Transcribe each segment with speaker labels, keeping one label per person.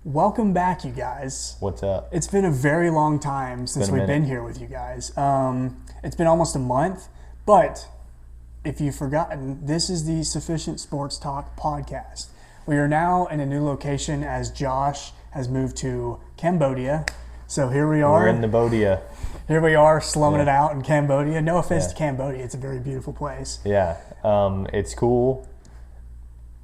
Speaker 1: Welcome back, you guys.
Speaker 2: What's up?
Speaker 1: It's been a very long time since we've been here with you guys. It's been almost a month, but if you've forgotten, this is the Sufficient Sports Talk podcast. We are now in a new location as Josh has moved to Cambodia. So here we are.
Speaker 2: We're in Cambodia.
Speaker 1: Here we are slumming it out in Cambodia. No offense to Cambodia. It's a very beautiful place.
Speaker 2: Yeah, it's cool.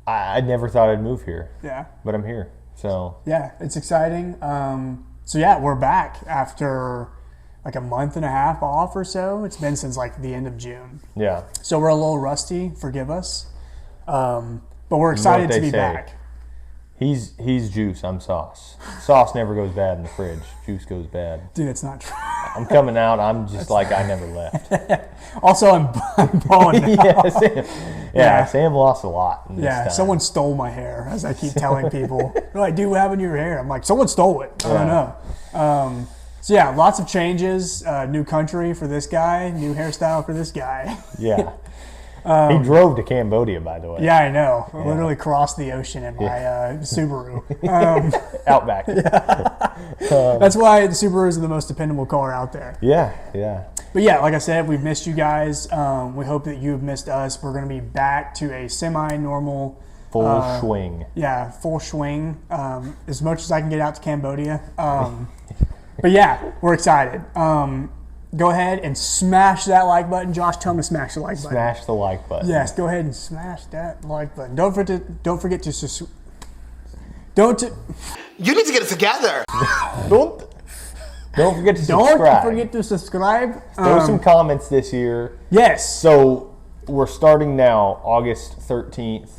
Speaker 2: I never thought I'd move here.
Speaker 1: Yeah.
Speaker 2: But I'm here. So
Speaker 1: yeah, it's exciting. We're back after like a month and a half off or so. It's been since like the end of June.
Speaker 2: Yeah.
Speaker 1: So we're a little rusty. Forgive us. But we're excited to be back.
Speaker 2: He's juice. I'm sauce. Sauce never goes bad in the fridge. Juice goes bad.
Speaker 1: Dude, it's not true.
Speaker 2: I'm coming out. I'm just like I never left.
Speaker 1: Also, I'm balling out.
Speaker 2: Sam lost a lot. In this time.
Speaker 1: Someone stole my hair, as I keep telling people. They're like, dude, what happened to your hair? I'm like, someone stole it. I don't know. Lots of changes. New country for this guy. New hairstyle for this guy.
Speaker 2: Yeah. He drove to Cambodia, by the way.
Speaker 1: Yeah, I know. I literally crossed the ocean in my Subaru.
Speaker 2: Outback.
Speaker 1: That's why the Subarus are the most dependable car out there.
Speaker 2: Yeah.
Speaker 1: But yeah, like I said, we've missed you guys. We hope that you've missed us. We're going to be back to a semi-normal...
Speaker 2: Full swing.
Speaker 1: Yeah, full swing. As much as I can get out to Cambodia. But yeah, we're excited. Go ahead and smash that like button. Josh, tell me to smash the like button.
Speaker 2: Smash the like button.
Speaker 1: Yes, go ahead and smash that like button. Don't forget to
Speaker 3: You need to get it together.
Speaker 2: Don't forget to subscribe.
Speaker 1: Don't forget to subscribe.
Speaker 2: Throw some comments this year.
Speaker 1: Yes.
Speaker 2: So we're starting now, August 13th.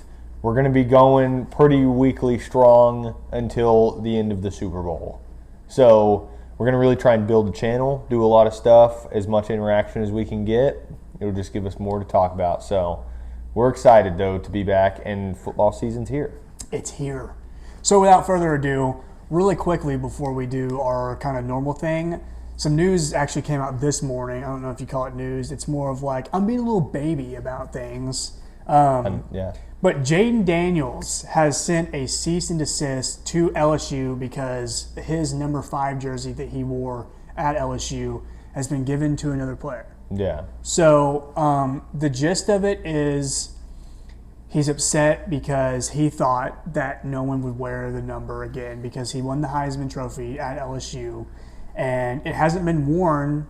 Speaker 2: We're going to be going pretty weekly strong until the end of the Super Bowl. So we're going to really try and build a channel, do a lot of stuff, as much interaction as we can get. It'll just give us more to talk about. So we're excited, though, to be back, and football season's here.
Speaker 1: It's here. So without further ado, really quickly before we do our kind of normal thing, some news actually came out this morning. I don't know if you call it news. It's more of like, I'm being a little baby about things. But Jaden Daniels has sent a cease and desist to LSU because his number 5 jersey that he wore at LSU has been given to another player.
Speaker 2: Yeah.
Speaker 1: So the gist of it is he's upset because he thought that no one would wear the number again because he won the Heisman Trophy at LSU. And it hasn't been worn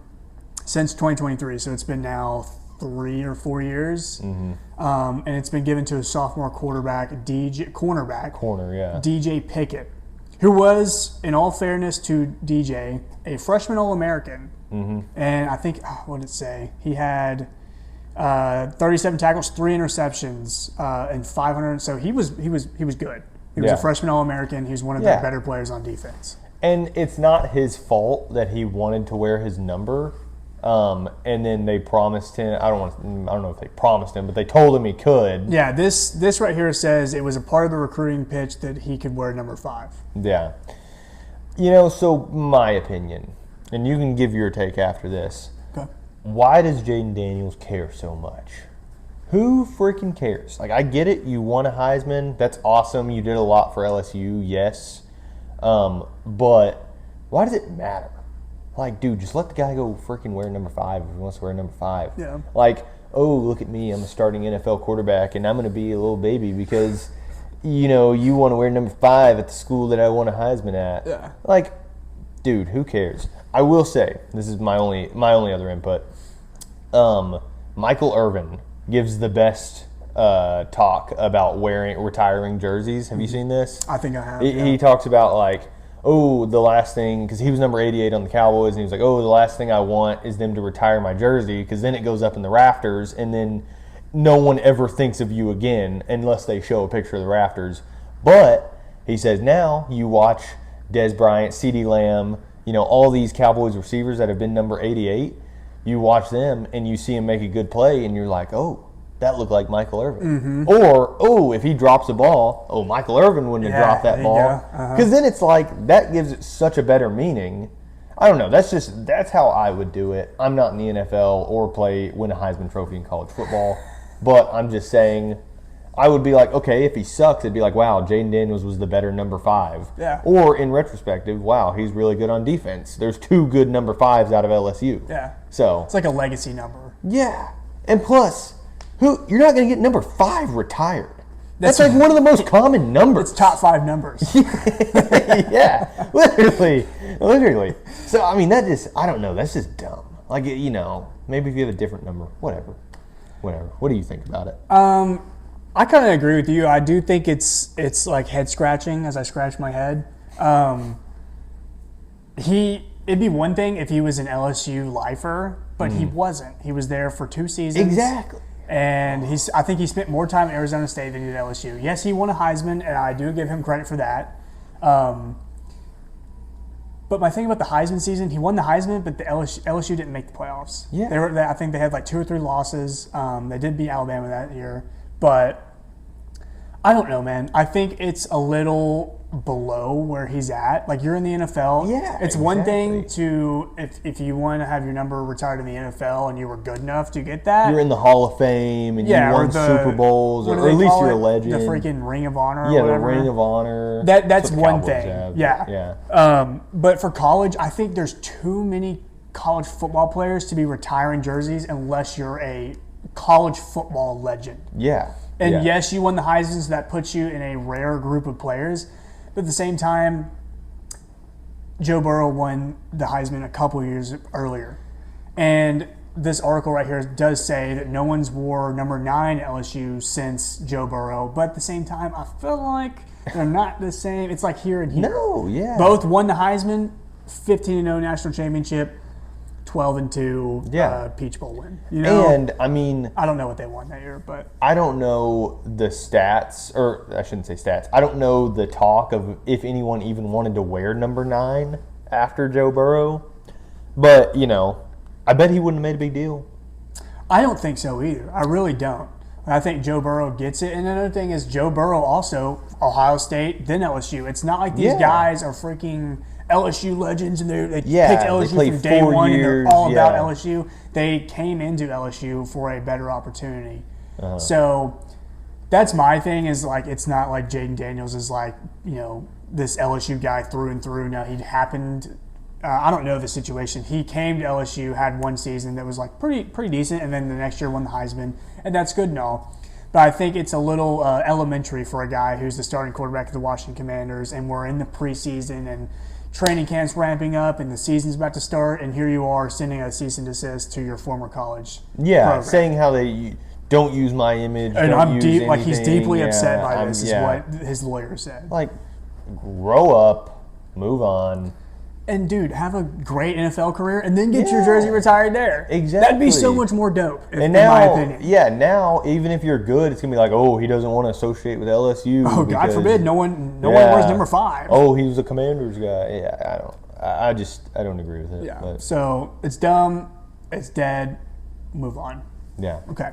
Speaker 1: since 2023. So it's been now 3 or 4 years. Mm-hmm. And it's been given to a sophomore cornerback, DJ Pickett, who was, in all fairness to DJ, a freshman All-American. Mm-hmm. And I think, what did it say? He had 37 tackles, 3 interceptions, and 500. So he was good. He was a freshman All-American. He was one of the better players on defense.
Speaker 2: And it's not his fault that he wanted to wear his number. And then they promised him. I don't know if they promised him, but they told him he could.
Speaker 1: Yeah, this right here says it was a part of the recruiting pitch that he could wear number 5.
Speaker 2: Yeah. So my opinion, and you can give your take after this.
Speaker 1: Okay.
Speaker 2: Why does Jaden Daniels care so much? Who freaking cares? Like, I get it. You won a Heisman. That's awesome. You did a lot for LSU. Yes. But why does it matter? Like, dude, just let the guy go freaking wear number 5 if he wants to wear number 5.
Speaker 1: Yeah.
Speaker 2: Like, oh, look at me. I'm a starting NFL quarterback, and I'm going to be a little baby because, you want to wear number 5 at the school that I won a Heisman at.
Speaker 1: Yeah.
Speaker 2: Like, dude, who cares? I will say, this is my only other input. Michael Irvin gives the best talk about retiring jerseys. Have you seen this?
Speaker 1: I think I have.
Speaker 2: He talks about, like, the last thing, because he was number 88 on the Cowboys, and he was like, the last thing I want is them to retire my jersey, because then it goes up in the rafters, and then no one ever thinks of you again unless they show a picture of the rafters. But he says now you watch Des Bryant, CeeDee Lamb, all these Cowboys receivers that have been number 88, you watch them, and you see them make a good play, and you're like, that looked like Michael Irvin. Mm-hmm. Or, if he drops a ball, Michael Irvin wouldn't have dropped that ball. Because then it's like, that gives it such a better meaning. I don't know. That's how I would do it. I'm not in the NFL or win a Heisman Trophy in college football. But I'm just saying, I would be like, okay, if he sucks, it'd be like, wow, Jaden Daniels was the better number 5.
Speaker 1: Yeah.
Speaker 2: Or in retrospective, wow, he's really good on defense. There's 2 good number 5s out of LSU.
Speaker 1: Yeah.
Speaker 2: So
Speaker 1: It's like a legacy number.
Speaker 2: yeah, and plus, you're not going to get number 5 retired. That's
Speaker 1: That's-
Speaker 2: like one of the most common numbers.
Speaker 1: It's top 5 numbers.
Speaker 2: Yeah, literally. So I mean, I don't know. That's just dumb. Like, you know, maybe if you have a different number, whatever. What do you think about it?
Speaker 1: I kind of agree with you. I do think it's like head scratching as I scratch my head. It'd be one thing if he was an LSU lifer, but he wasn't. He was there for 2 seasons.
Speaker 2: Exactly.
Speaker 1: And I think he spent more time at Arizona State than he did at LSU. Yes, he won a Heisman, and I do give him credit for that. But my thing about the Heisman season, he won the Heisman, but the LSU didn't make the playoffs.
Speaker 2: Yeah.
Speaker 1: I think they had like 2 or 3 losses. They did beat Alabama that year, but I don't know, man. I think it's a little below where he's at. Like, you're in the NFL.
Speaker 2: Yeah,
Speaker 1: it's one thing
Speaker 2: exactly.
Speaker 1: to if you want to have your number retired in the NFL and you were good enough to get that.
Speaker 2: You're in the Hall of Fame and you
Speaker 1: or
Speaker 2: won
Speaker 1: the
Speaker 2: Super Bowls,
Speaker 1: what do
Speaker 2: or
Speaker 1: they
Speaker 2: at least
Speaker 1: call
Speaker 2: you're
Speaker 1: it?
Speaker 2: a legend.
Speaker 1: The freaking Ring of Honor.
Speaker 2: Yeah,
Speaker 1: or
Speaker 2: the
Speaker 1: whatever.
Speaker 2: Ring of Honor.
Speaker 1: That's
Speaker 2: what the
Speaker 1: one
Speaker 2: Cowboys
Speaker 1: thing.
Speaker 2: have.
Speaker 1: Yeah. But for college, I think there's too many college football players to be retiring jerseys unless you're a college football legend.
Speaker 2: Yeah.
Speaker 1: And
Speaker 2: yeah.
Speaker 1: yes, you won the Heisman, so that puts you in a rare group of players. But at the same time, Joe Burrow won the Heisman a couple years earlier. And this article right here does say that no one's wore number 9 at LSU since Joe Burrow. But at the same time, I feel like they're not the same. It's like here and here.
Speaker 2: No, yeah.
Speaker 1: Both won the Heisman, 15-0 national championship, 12-2
Speaker 2: Yeah.
Speaker 1: Peach Bowl win. You know,
Speaker 2: And, I mean,
Speaker 1: I don't know what they won that year, but
Speaker 2: I don't know the stats, or I shouldn't say stats. I don't know the talk of if anyone even wanted to wear number 9 after Joe Burrow. But, you know, I bet he wouldn't have made a big deal.
Speaker 1: I don't think so either. I really don't. I think Joe Burrow gets it. And another thing is Joe Burrow also, Ohio State, then LSU. It's not like these
Speaker 2: Yeah.
Speaker 1: guys are freaking LSU legends and they
Speaker 2: Yeah,
Speaker 1: picked
Speaker 2: they
Speaker 1: LSU
Speaker 2: played
Speaker 1: from day
Speaker 2: 4
Speaker 1: one
Speaker 2: years,
Speaker 1: and they're all about
Speaker 2: yeah.
Speaker 1: LSU. They came into LSU for a better opportunity.
Speaker 2: Uh-huh.
Speaker 1: So that's my thing is like it's not like Jaden Daniels is like, you know, this LSU guy through and through. Now, he happened I don't know the situation. He came to LSU, had one season that was like pretty decent, and then the next year won the Heisman, and that's good and all. But I think it's a little elementary for a guy who's the starting quarterback of the Washington Commanders, and we're in the preseason, and training camp's ramping up, and the season's about to start, and here you are sending a cease and desist to your former college
Speaker 2: Yeah,
Speaker 1: program.
Speaker 2: saying how they don't use my image.
Speaker 1: And
Speaker 2: don't
Speaker 1: I'm
Speaker 2: use
Speaker 1: deep, like he's
Speaker 2: anything.
Speaker 1: deeply upset
Speaker 2: Yeah,
Speaker 1: by
Speaker 2: I'm-
Speaker 1: this, is
Speaker 2: yeah.
Speaker 1: what his lawyer said.
Speaker 2: Like, grow up, move on.
Speaker 1: And dude, have a great NFL career, and then get your jersey retired there.
Speaker 2: Exactly.
Speaker 1: That'd be so much more dope,
Speaker 2: And
Speaker 1: in
Speaker 2: now,
Speaker 1: my opinion.
Speaker 2: yeah, now even if you're good, it's gonna be like, oh, he doesn't want to associate with LSU.
Speaker 1: Oh, God
Speaker 2: because-
Speaker 1: forbid, no one wears number 5.
Speaker 2: Oh, he was a Commanders guy. Yeah, I don't agree with it.
Speaker 1: Yeah.
Speaker 2: But,
Speaker 1: So it's dumb. It's dead. Move on.
Speaker 2: yeah.
Speaker 1: Okay.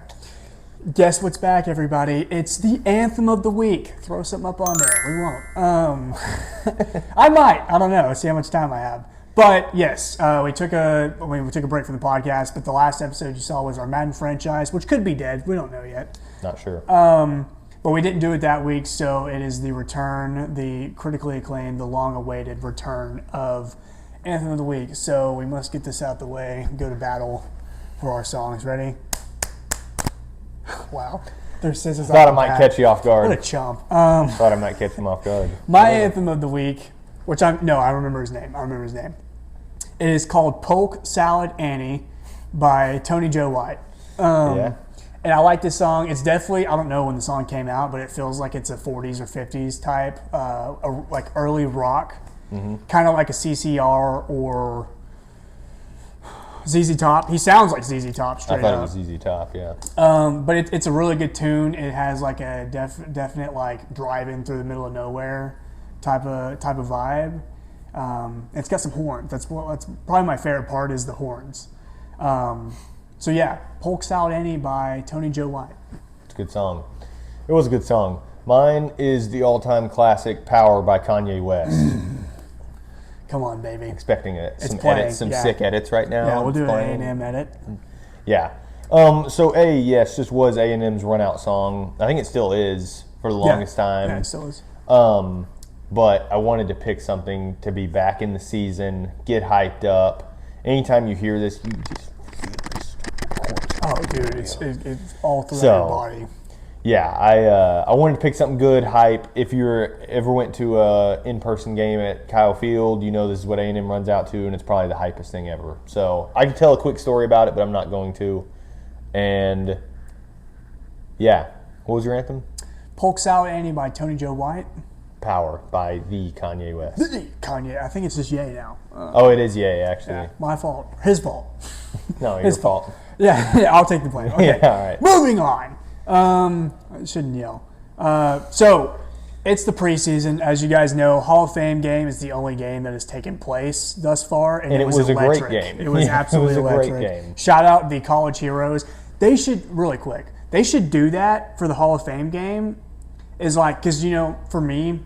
Speaker 1: Guess what's back, everybody? It's the anthem of the week. Throw something up on there. We won't. I might. I don't know. See how much time I have. But yes, we took a break from the podcast. But the last episode you saw was our Madden franchise, which could be dead. We don't know yet.
Speaker 2: Not sure.
Speaker 1: But we didn't do it that week, so it is the return, the critically acclaimed, the long-awaited return of Anthem of the Week. So we must get this out the way, go to battle for our songs. Ready? Wow. There's scissors
Speaker 2: Thought I
Speaker 1: off the
Speaker 2: might
Speaker 1: bat.
Speaker 2: catch you off
Speaker 1: What a
Speaker 2: guard.
Speaker 1: chump.
Speaker 2: Thought I might catch him off guard.
Speaker 1: My Anthem of the Week, which I remember his name. It is called Polk Salad Annie by Tony Joe White.
Speaker 2: Yeah.
Speaker 1: And I like this song. It's definitely, I don't know when the song came out, but it feels like it's a 40s or 50s type, like early rock. Kind of like a CCR or ZZ Top. He sounds like ZZ Top
Speaker 2: I
Speaker 1: straight
Speaker 2: thought
Speaker 1: up.
Speaker 2: it was ZZ Top. Yeah.
Speaker 1: But it's a really good tune. It has like a definite like driving through the middle of nowhere type of vibe. It's got some horns. That's probably my favorite part is the horns. So yeah, Polk Salad Annie by Tony Joe White.
Speaker 2: It's a good song. It was a good song. Mine is the all-time classic "Power" by Kanye West.
Speaker 1: Come on, baby.
Speaker 2: Expecting
Speaker 1: playing,
Speaker 2: some
Speaker 1: yeah.
Speaker 2: sick edits right now.
Speaker 1: Yeah, we'll
Speaker 2: It's
Speaker 1: do an
Speaker 2: playing.
Speaker 1: A&M edit.
Speaker 2: Yeah, So yes, this was A&M's run out song. I think it still is for the longest time.
Speaker 1: Yeah, it still is.
Speaker 2: But I wanted to pick something to be back in the season, get hyped up. Anytime you hear this, you just
Speaker 1: Oh, dude, it's all throughout
Speaker 2: So,
Speaker 1: your body.
Speaker 2: yeah. I wanted to pick something good, hype. If you ever went to a in-person game at Kyle Field, you know this is what A&M runs out to, and it's probably the hypest thing ever. So I could tell a quick story about it, but I'm not going to. And yeah, what was your anthem?
Speaker 1: Polk Salad Annie by Tony Joe White.
Speaker 2: Power by the Kanye West.
Speaker 1: Kanye. I think it's just Ye now.
Speaker 2: Oh, it is Ye, actually.
Speaker 1: Yeah, my fault. His fault.
Speaker 2: No, your
Speaker 1: His
Speaker 2: fault.
Speaker 1: Yeah, I'll take the blame. Okay.
Speaker 2: Yeah, all right.
Speaker 1: Moving on. I shouldn't yell. So, it's the preseason. As you guys know, Hall of Fame game is the only game that has taken place thus far. And
Speaker 2: it was a great
Speaker 1: electric.
Speaker 2: game.
Speaker 1: It was
Speaker 2: Yeah,
Speaker 1: absolutely
Speaker 2: it was a great
Speaker 1: electric.
Speaker 2: game.
Speaker 1: Shout out the college heroes. They should, really quick, they should do that for the Hall of Fame game. Is like, because, for me,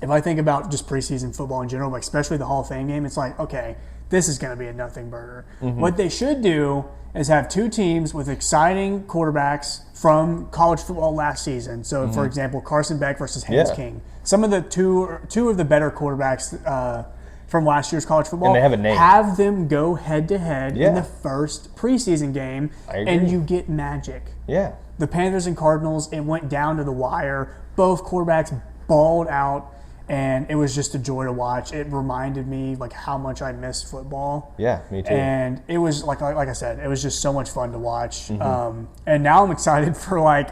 Speaker 1: if I think about just preseason football in general, like especially the Hall of Fame game, it's like, okay, this is going to be a nothing burger.
Speaker 2: Mm-hmm.
Speaker 1: What they should do is have two teams with exciting quarterbacks from college football last season. So, for example, Carson Beck versus Haynes
Speaker 2: Mm-hmm. Yeah.
Speaker 1: King. Some of the two of the better quarterbacks from last year's college football.
Speaker 2: And they have a name.
Speaker 1: Have them go head to head in
Speaker 2: Yeah.
Speaker 1: the first preseason game,
Speaker 2: I agree.
Speaker 1: and you get magic.
Speaker 2: Yeah.
Speaker 1: The Panthers and Cardinals, it went down to the wire. Both quarterbacks balled out, and it was just a joy to watch. It reminded me like how much I miss football.
Speaker 2: Yeah, me too.
Speaker 1: And it was like I said, it was just so much fun to watch.
Speaker 2: Mm-hmm.
Speaker 1: And now I'm excited for like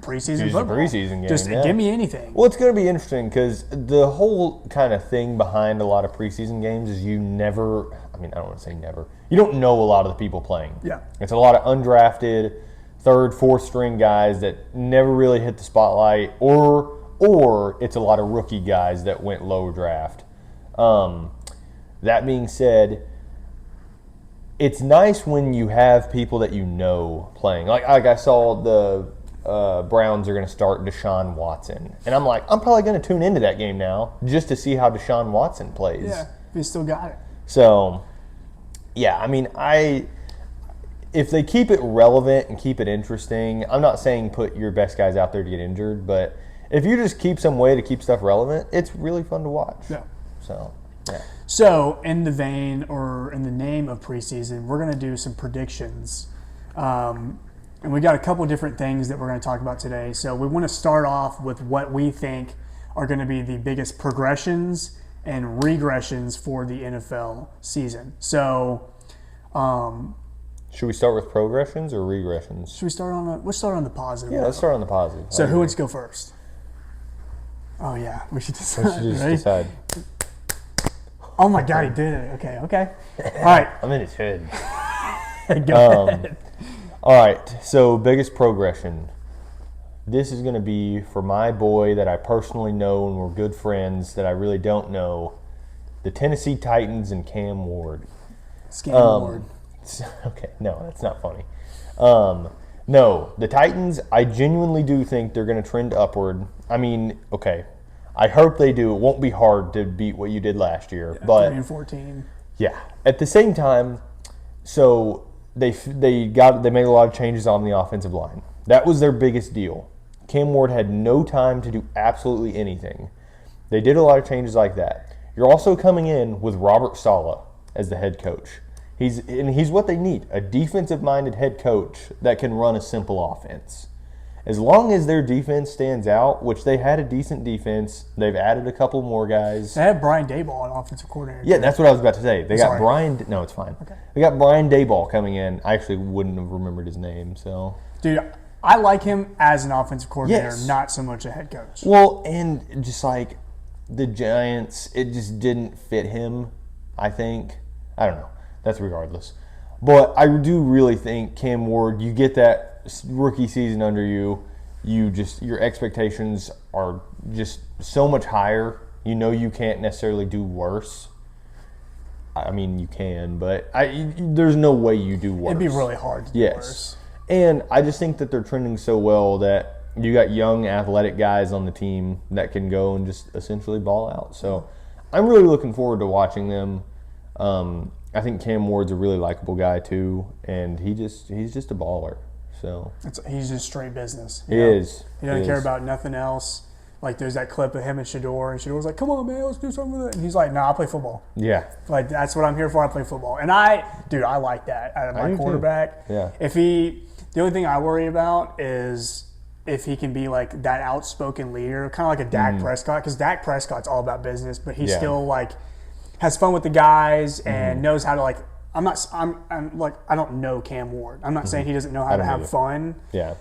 Speaker 1: preseason
Speaker 2: Just a
Speaker 1: football.
Speaker 2: preseason game,
Speaker 1: Just
Speaker 2: yeah.
Speaker 1: give me anything.
Speaker 2: Well, it's going to be interesting because the whole kind of thing behind a lot of preseason games is I don't want to say never. You don't know a lot of the people playing.
Speaker 1: Yeah.
Speaker 2: It's a lot of undrafted, third, fourth string guys that never really hit the spotlight, or it's a lot of rookie guys that went low draft. That being said, it's nice when you have people that you know playing. Like I saw the Browns are going to start Deshaun Watson. And I'm like, I'm probably going to tune into that game now just to see how Deshaun Watson plays.
Speaker 1: Yeah, you still got it.
Speaker 2: So, yeah, I mean, if they keep it relevant and keep it interesting, I'm not saying put your best guys out there to get injured, but if you just keep some way to keep stuff relevant, it's really fun to watch.
Speaker 1: Yeah.
Speaker 2: So, yeah.
Speaker 1: So, in the vein or in the name of preseason, we're going to do some predictions. And we got a couple different things that we're going to talk about today. So, we want to start off with what we think are going to be the biggest progressions and regressions for the NFL season. So,
Speaker 2: Should we start with progressions or regressions?
Speaker 1: should we start on let's start on the positive.
Speaker 2: Yeah, let's start on the positive.
Speaker 1: So, who wants to go first? Oh, yeah, we should decide.
Speaker 2: Let's just
Speaker 1: Ready?
Speaker 2: decide.
Speaker 1: Oh, my God, he did it. Okay. All right.
Speaker 2: I'm in his head.
Speaker 1: Go ahead.
Speaker 2: All right, so biggest progression. This is going to be for my boy that I personally know and we're good friends that I really don't know, the Tennessee Titans and Cam Ward.
Speaker 1: Scam Award.
Speaker 2: Okay, no, that's not funny. No, the Titans, I genuinely do think they're going to trend upward. I mean, okay, I hope they do. It won't be hard to beat what you did last year, but
Speaker 1: 3-14.
Speaker 2: yeah. At the same time, so they made a lot of changes on the offensive line. That was their biggest deal. Cam Ward had no time to do absolutely anything. They did a lot of changes like that. You're also coming in with Robert Saleh as the head coach. He's what they need, a defensive-minded head coach that can run a simple offense. As long as their defense stands out, which they had a decent defense, they've added a couple more guys.
Speaker 1: They have Brian Daboll, an offensive coordinator.
Speaker 2: Yeah, that's what I was about to say. They got
Speaker 1: Sorry.
Speaker 2: Brian. No, it's fine.
Speaker 1: Okay.
Speaker 2: They got Brian Daboll coming in. I actually wouldn't have remembered his name. So,
Speaker 1: Dude, I like him as an offensive coordinator,
Speaker 2: Yes.
Speaker 1: not so much a head coach.
Speaker 2: well, and just like the Giants, it just didn't fit him. I think. I don't know. That's regardless. But I do really think Cam Ward. You get that rookie season under you. Your expectations are just so much higher. You know you can't necessarily do worse. I mean, you can, but there's no way you do worse.
Speaker 1: It'd be really hard to do
Speaker 2: Yes.
Speaker 1: worse.
Speaker 2: And I just think that they're trending so well that you got young, athletic guys on the team that can go and just essentially ball out. So I'm really looking forward to watching them. I think Cam Ward's a really likable guy too, and he's just a baller. So
Speaker 1: He's just straight business.
Speaker 2: He is.
Speaker 1: He doesn't
Speaker 2: He
Speaker 1: care
Speaker 2: is.
Speaker 1: about nothing else. Like there's that clip of him and Shador's like, "Come on, man, let's do something with it." And he's like, "Nah, I play football.
Speaker 2: Yeah.
Speaker 1: Like that's what I'm here for. I play football." And I like that out of
Speaker 2: I
Speaker 1: my
Speaker 2: do too.
Speaker 1: quarterback.
Speaker 2: Yeah.
Speaker 1: The only thing I worry about is if he can be like that outspoken leader, kind of like a Dak Prescott, because Dak Prescott's all about business, but he
Speaker 2: Mm-hmm. Yeah.
Speaker 1: still like has fun with the guys and
Speaker 2: Mm-hmm.
Speaker 1: knows how to like. I'm like I don't know Cam Ward. I'm not saying he doesn't know how to
Speaker 2: don't
Speaker 1: have
Speaker 2: either.
Speaker 1: fun.
Speaker 2: Yeah.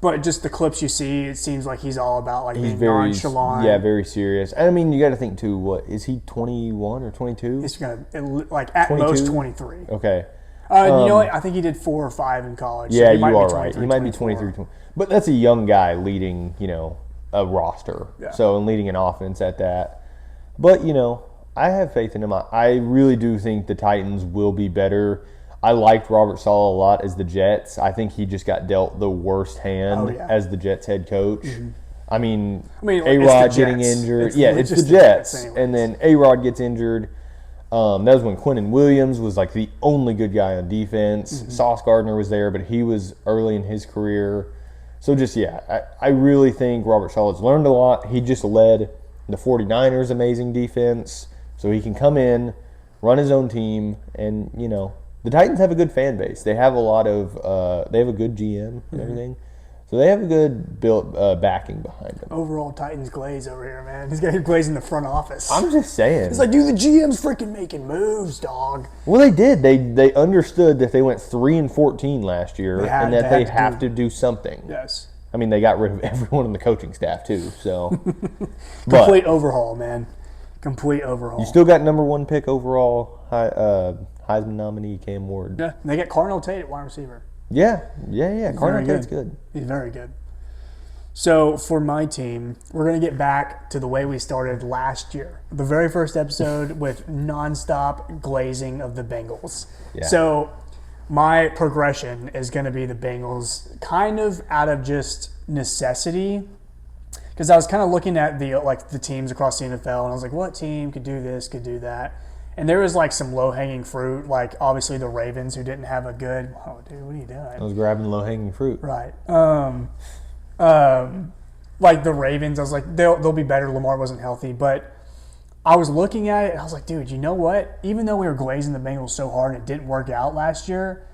Speaker 1: But just the clips you see, it seems like he's all about like
Speaker 2: He's
Speaker 1: being
Speaker 2: very
Speaker 1: nonchalant.
Speaker 2: very serious. I mean, you got to think too. What is he? 21 or 22?
Speaker 1: He's gonna like at
Speaker 2: 22?
Speaker 1: most 23.
Speaker 2: Okay.
Speaker 1: You know what? I think he did 4 or 5 in college. so
Speaker 2: Yeah,
Speaker 1: he might
Speaker 2: you
Speaker 1: be
Speaker 2: are right.
Speaker 1: 23,
Speaker 2: He might be
Speaker 1: 24.
Speaker 2: 23, 20. But that's a young guy leading, a roster.
Speaker 1: Yeah.
Speaker 2: So, and leading an offense at that. But, I have faith in him. I really do think the Titans will be better. I liked Robert Saleh a lot as the Jets. I think he just got dealt the worst hand
Speaker 1: Oh, yeah.
Speaker 2: as the Jets head coach. I mean,
Speaker 1: it's
Speaker 2: A-Rod
Speaker 1: the
Speaker 2: getting
Speaker 1: Jets.
Speaker 2: injured.
Speaker 1: It's
Speaker 2: It's
Speaker 1: just
Speaker 2: the
Speaker 1: the Jets
Speaker 2: Jets.
Speaker 1: anyways.
Speaker 2: And then A-Rod gets injured. That was when Quinnen Williams was like the only good guy on defense. Sauce Gardner was there, but he was early in his career. So just, I really think Robert Saleh's learned a lot. He just led the 49ers' amazing defense. So he can come in, run his own team, and, the Titans have a good fan base. They have a lot of, they have a good GM and everything. So they have a good built backing behind them.
Speaker 1: Overall Titans glaze over here, man. He's got glaze in the front office.
Speaker 2: I'm just saying.
Speaker 1: It's like, dude, the GM's freaking making moves, dog.
Speaker 2: Well, they did. They understood that they went 3-14 last year, and that they have to do something.
Speaker 1: Yes.
Speaker 2: I mean, they got rid of everyone on the coaching staff too. So,
Speaker 1: Complete overhaul, man. Complete overhaul.
Speaker 2: you still got number 1 pick overall, Heisman nominee Cam Ward.
Speaker 1: Yeah, they got Cardinal Tate at wide receiver.
Speaker 2: Yeah. Cardinal
Speaker 1: Very
Speaker 2: Tate's
Speaker 1: good.
Speaker 2: good.
Speaker 1: He's very good. So for my team, we're going to get back to the way we started last year. The very first episode with nonstop glazing of the Bengals.
Speaker 2: Yeah.
Speaker 1: So my progression is going to be the Bengals kind of out of just necessity, because I was kind of looking at the teams across the NFL, and I was like, what team could do this, could do that? And there was like some low-hanging fruit, like obviously the Ravens, who didn't have a good, oh dude, what are you doing?
Speaker 2: I was grabbing low-hanging fruit.
Speaker 1: Right. Like the Ravens, I was like, they'll be better. Lamar wasn't healthy, but I was looking at it and I was like, dude, you know what? Even though we were glazing the Bengals so hard and it didn't work out last year,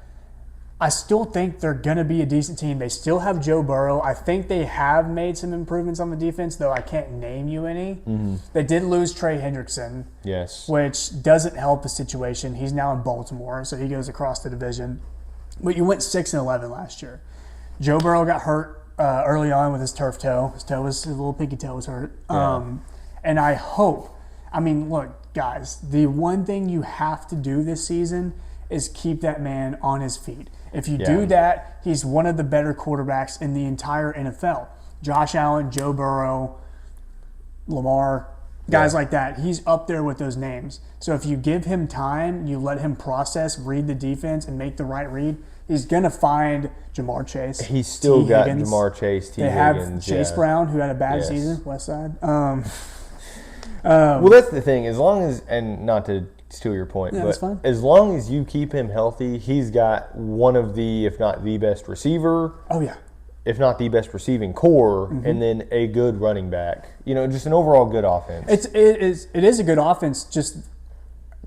Speaker 1: I still think they're going to be a decent team. They still have Joe Burrow. I think they have made some improvements on the defense, though I can't name you any.
Speaker 2: Mm-hmm.
Speaker 1: They did lose Trey Hendrickson,
Speaker 2: Yes.
Speaker 1: which doesn't help the situation. He's now in Baltimore, so he goes across the division. But you went 6-11 last year. Joe Burrow got hurt early on with his turf toe. His little pinky toe was hurt.
Speaker 2: Yeah.
Speaker 1: And I hope, look, guys, the one thing you have to do this season is keep that man on his feet. If you do that, he's one of the better quarterbacks in the entire NFL. Josh Allen, Joe Burrow, Lamar, guys like that. He's up there with those names. So if you give him time, you let him process, read the defense, and make the right read, he's going to find Jamar Chase.
Speaker 2: He's still
Speaker 1: T.
Speaker 2: got
Speaker 1: Higgins.
Speaker 2: Jamar Chase, T.
Speaker 1: They have
Speaker 2: Higgins.
Speaker 1: Chase Brown, who had a bad
Speaker 2: Yes.
Speaker 1: season, West Side.
Speaker 2: Well, that's the thing. As long as, and not to steal your point,
Speaker 1: Yeah, that's fine.
Speaker 2: but as long as you keep him healthy, he's got one of the, if not the best receiver,
Speaker 1: Oh, yeah.
Speaker 2: if not the best receiving core,
Speaker 1: Mm-hmm.
Speaker 2: and then a good running back. Just an overall good offense.
Speaker 1: It is a good offense. Just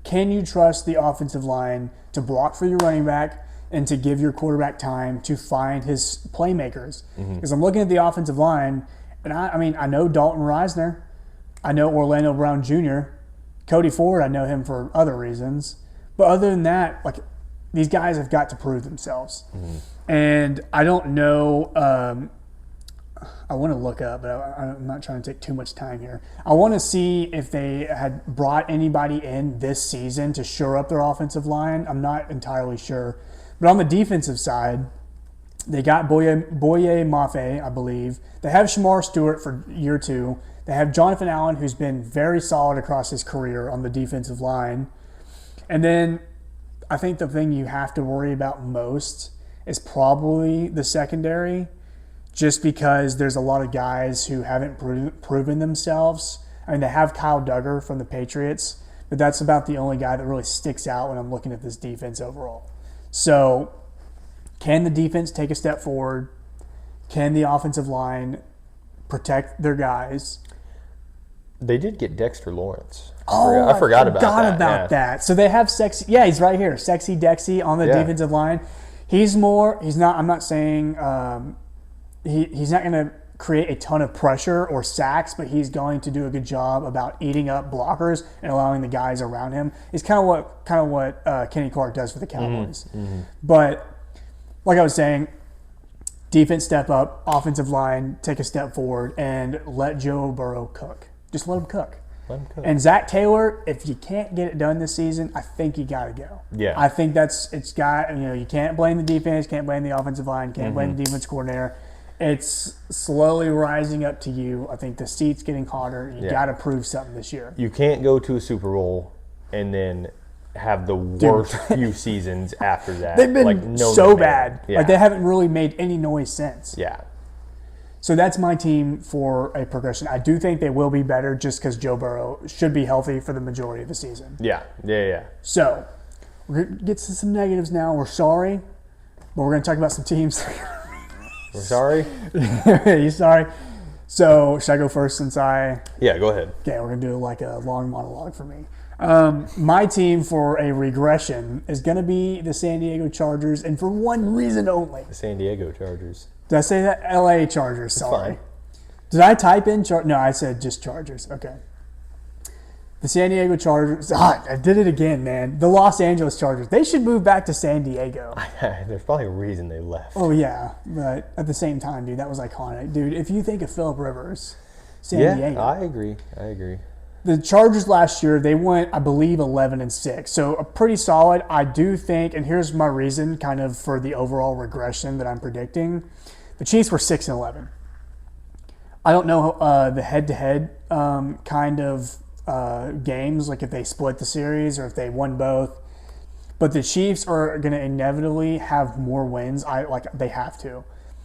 Speaker 1: can you trust the offensive line to block for your running back and to give your quarterback time to find his playmakers? Because I'm looking at the offensive line, and I know Dalton Reisner, I know Orlando Brown Jr., Cody Ford. I know him for other reasons, but other than that, like these guys have got to prove themselves. And I don't know. I want to look up, but I'm not trying to take too much time here. I want to see if they had brought anybody in this season to shore up their offensive line. I'm not entirely sure. But on the defensive side, they got Boye Mafe, I believe. They have Shamar Stewart for year 2. They have Jonathan Allen, who's been very solid across his career on the defensive line. And then I think the thing you have to worry about most is probably the secondary, just because there's a lot of guys who haven't proven themselves. I mean, they have Kyle Duggar from the Patriots, but that's about the only guy that really sticks out when I'm looking at this defense overall. So, can the defense take a step forward? Can the offensive line protect their guys?
Speaker 2: They did get Dexter Lawrence.
Speaker 1: Oh,
Speaker 2: I forgot about that. Yeah.
Speaker 1: So they have Sexy. Yeah, he's right here. Sexy Dexy on the defensive line. He's not. I'm not saying he's not going to create a ton of pressure or sacks, but he's going to do a good job about eating up blockers and allowing the guys around him. It's kind of what Kenny Clark does for the Cowboys. But like I was saying, defense step up, offensive line take a step forward, and let Joe Burrow cook. Just let him cook. And Zach Taylor, if you can't get it done this season, I think you got to go.
Speaker 2: Yeah.
Speaker 1: I think you can't blame the defense, can't blame the offensive line, can't blame the defense coordinator. It's slowly rising up to you. I think the seat's getting hotter. You got to prove something this year.
Speaker 2: You can't go to a Super Bowl and then have the worst few seasons after that.
Speaker 1: They've been so bad.
Speaker 2: Yeah.
Speaker 1: Like they haven't really made any noise since.
Speaker 2: Yeah.
Speaker 1: So that's my team for a progression. I do think they will be better just because Joe Burrow should be healthy for the majority of the season.
Speaker 2: Yeah.
Speaker 1: So we're going to get to some negatives now. We're sorry, but we're going to talk about some teams.
Speaker 2: We're sorry?
Speaker 1: You sorry? So should I go first since I...
Speaker 2: Yeah, go ahead.
Speaker 1: Okay, we're going to do like a long monologue for me. My team for a regression is going to be the San Diego Chargers, and for one reason only.
Speaker 2: The San Diego Chargers.
Speaker 1: Did I say that? LA Chargers, sorry.
Speaker 2: Fine.
Speaker 1: Did I type in No, I said just Chargers. Okay. The San Diego Chargers. I did it again, man. The Los Angeles Chargers. They should move back to San Diego.
Speaker 2: There's probably a reason they left.
Speaker 1: Oh, yeah. But at the same time, dude, that was iconic. Dude, if you think of Phillip Rivers, San Diego.
Speaker 2: I agree.
Speaker 1: The Chargers last year, they went, I believe, 11-6. So a pretty solid. I do think, and here's my reason kind of for the overall regression that I'm predicting. The Chiefs were 6-11. I don't know the head-to-head kind of games, like if they split the series or if they won both. But the Chiefs are going to inevitably have more wins. They have to.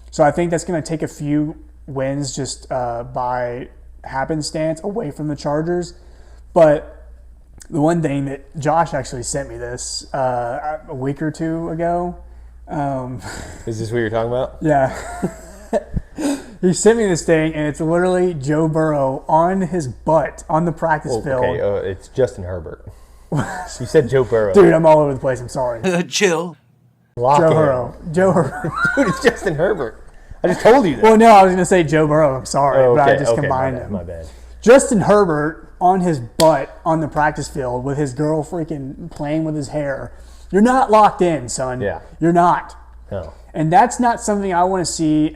Speaker 1: So I think that's going to take a few wins just by happenstance away from the Chargers. But the one thing that Josh actually sent me this a week or two ago.
Speaker 2: Is this what you're talking about?
Speaker 1: Yeah. He sent me this thing, and it's literally Joe Burrow on his butt on the practice field.
Speaker 2: Okay, it's Justin Herbert. You said Joe Burrow.
Speaker 1: Dude, I'm all over the place. I'm sorry.
Speaker 3: Chill.
Speaker 1: Joe Burrow.
Speaker 2: Dude, it's Justin Herbert. I just told you that.
Speaker 1: Well, no, I was going to say Joe Burrow. I'm sorry, but I just combined them.
Speaker 2: My bad.
Speaker 1: Justin Herbert on his butt on the practice field with his girl freaking playing with his hair. You're not locked in, son.
Speaker 2: Yeah.
Speaker 1: You're not.
Speaker 2: No.
Speaker 1: And that's not something I want to see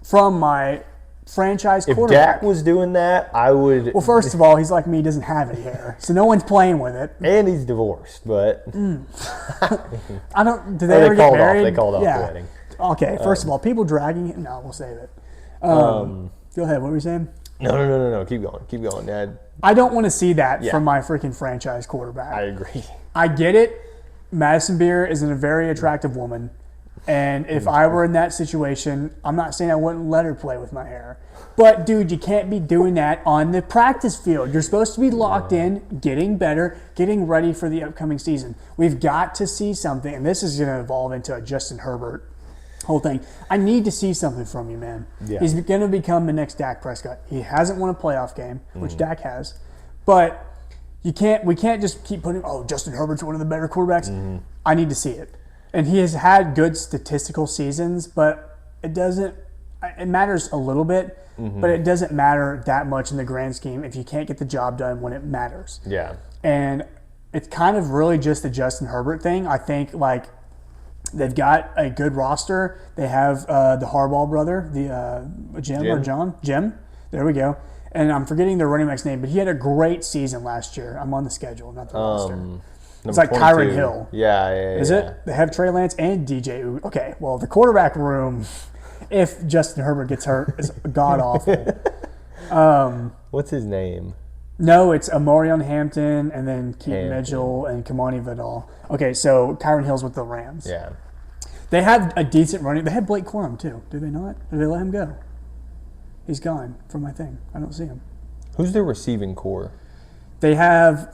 Speaker 1: from my franchise
Speaker 2: If
Speaker 1: quarterback.
Speaker 2: Dak was doing that, I would.
Speaker 1: Well, first of all, he's like me, he doesn't have any hair, so no one's playing with it.
Speaker 2: And he's divorced, but
Speaker 1: I don't. Did they ever get married?
Speaker 2: They called off the wedding.
Speaker 1: Okay, first of all, people dragging it. No, we'll save it. Go ahead. What were you saying?
Speaker 2: No. Keep going. Dad.
Speaker 1: I don't want to see that from my freaking franchise quarterback.
Speaker 2: I agree.
Speaker 1: I get it. Madison Beer is a very attractive woman. And if I were in that situation, I'm not saying I wouldn't let her play with my hair. But, dude, you can't be doing that on the practice field. You're supposed to be locked in, getting better, getting ready for the upcoming season. We've got to see something, and this is going to evolve into a Justin Herbert whole thing. I need to see something from you, man.
Speaker 2: Yeah.
Speaker 1: He's going to become the next Dak Prescott. He hasn't won a playoff game, which Dak has. But we can't just keep putting, Justin Herbert's one of the better quarterbacks. I need to see it. And he has had good statistical seasons, but it matters a little bit, but it doesn't matter that much in the grand scheme if you can't get the job done when it matters.
Speaker 2: Yeah.
Speaker 1: And it's kind of really just the Justin Herbert thing. I think, they've got a good roster. They have the Harbaugh brother, Jim. There we go. And I'm forgetting the running back's name, but he had a great season last year. I'm on the schedule, not the roster. It's like
Speaker 2: 22.
Speaker 1: Kyron Hill.
Speaker 2: Yeah.
Speaker 1: Is it? They have Trey Lance and DJ. Okay, well, the quarterback room, if Justin Herbert gets hurt, is god-awful.
Speaker 2: What's his name?
Speaker 1: No, it's Amorion Hampton and then Keaton Mitchell and Kamani Vidal. Okay, so Kyron Hill's with the Rams.
Speaker 2: Yeah.
Speaker 1: They have a decent running. They have Blake Corum, too. Do they not? Or did they let him go? He's gone from my thing. I don't see him.
Speaker 2: Who's their receiving core?
Speaker 1: They have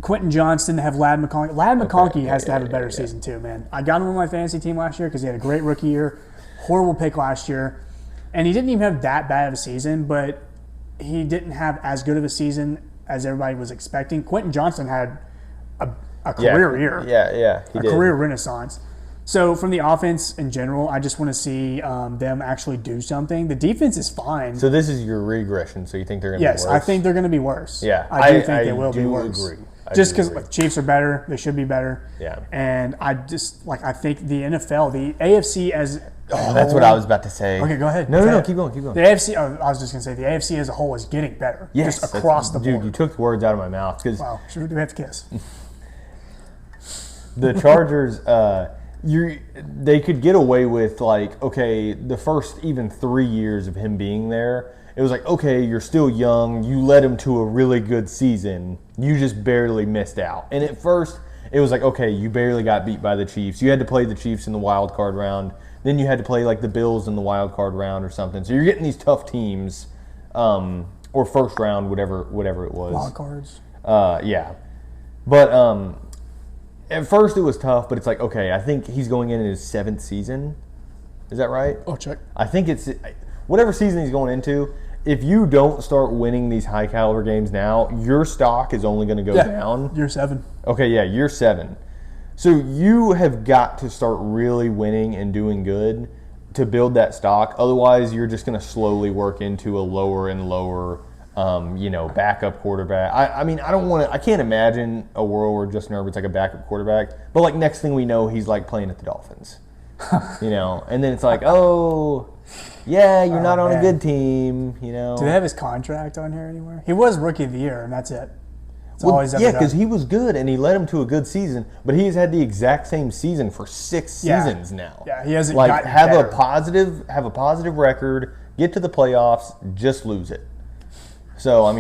Speaker 1: Quentin Johnston. They have Lad McConkey. Lad McConkey has to have a better
Speaker 2: yeah.
Speaker 1: season too, man. I got him on my fantasy team last year because he had a great rookie year. Horrible pick last year. And he didn't even have that bad of a season, but he didn't have as good of a season as everybody was expecting. Quentin Johnston had a career year.
Speaker 2: Yeah, he did.
Speaker 1: Career renaissance. So from the offense in general, I just want to see them actually do something. The defense is fine.
Speaker 2: So this is your regression. So you think they're going to be worse?
Speaker 1: Yes, I think they're going to be worse.
Speaker 2: Yeah,
Speaker 1: I do think they will be worse.
Speaker 2: Agree.
Speaker 1: Just because the Chiefs are better, they should be better.
Speaker 2: Yeah.
Speaker 1: And I think the NFL, the AFC as
Speaker 2: Oh, that's what I was about to say.
Speaker 1: Okay, go ahead.
Speaker 2: No, keep going.
Speaker 1: The AFC. Oh, I was just going to say the AFC as a whole is getting better.
Speaker 2: Yes,
Speaker 1: just across the board.
Speaker 2: Dude, you took the words out of my mouth.
Speaker 1: Wow, should we have to kiss?
Speaker 2: The Chargers, they could get away with the first even 3 years of him being there. It was like, okay, you're still young. You led him to a really good season. You just barely missed out. And at first, it was like, okay, you barely got beat by the Chiefs. You had to play the Chiefs in the wild card round. Then you had to play the Bills in the wild card round or something. So you're getting these tough teams, or first round, whatever it was.
Speaker 1: Wild cards.
Speaker 2: Yeah. But at first it was tough, but it's like, okay, I think he's going in his 7th season. Is that right?
Speaker 1: Oh, check.
Speaker 2: I think it's whatever season he's going into. If you don't start winning these high caliber games now, your stock is only going to go down.
Speaker 1: Year 7.
Speaker 2: Okay, yeah, year 7. So you have got to start really winning and doing good to build that stock. Otherwise, you're just going to slowly work into a lower and lower, backup quarterback. I can't imagine a world where Justin Herbert's a backup quarterback. But next thing we know, he's playing at the Dolphins. And then it's oh, yeah, you're not on a good team.
Speaker 1: Do they have his contract on here anywhere? He was Rookie of the Year, and that's it. Yeah,
Speaker 2: because he was good and he led him to a good season, but he's had the exact same season for 6 seasons now.
Speaker 1: Yeah, he hasn't gotten
Speaker 2: have
Speaker 1: better.
Speaker 2: a positive record, get to the playoffs, just lose it. So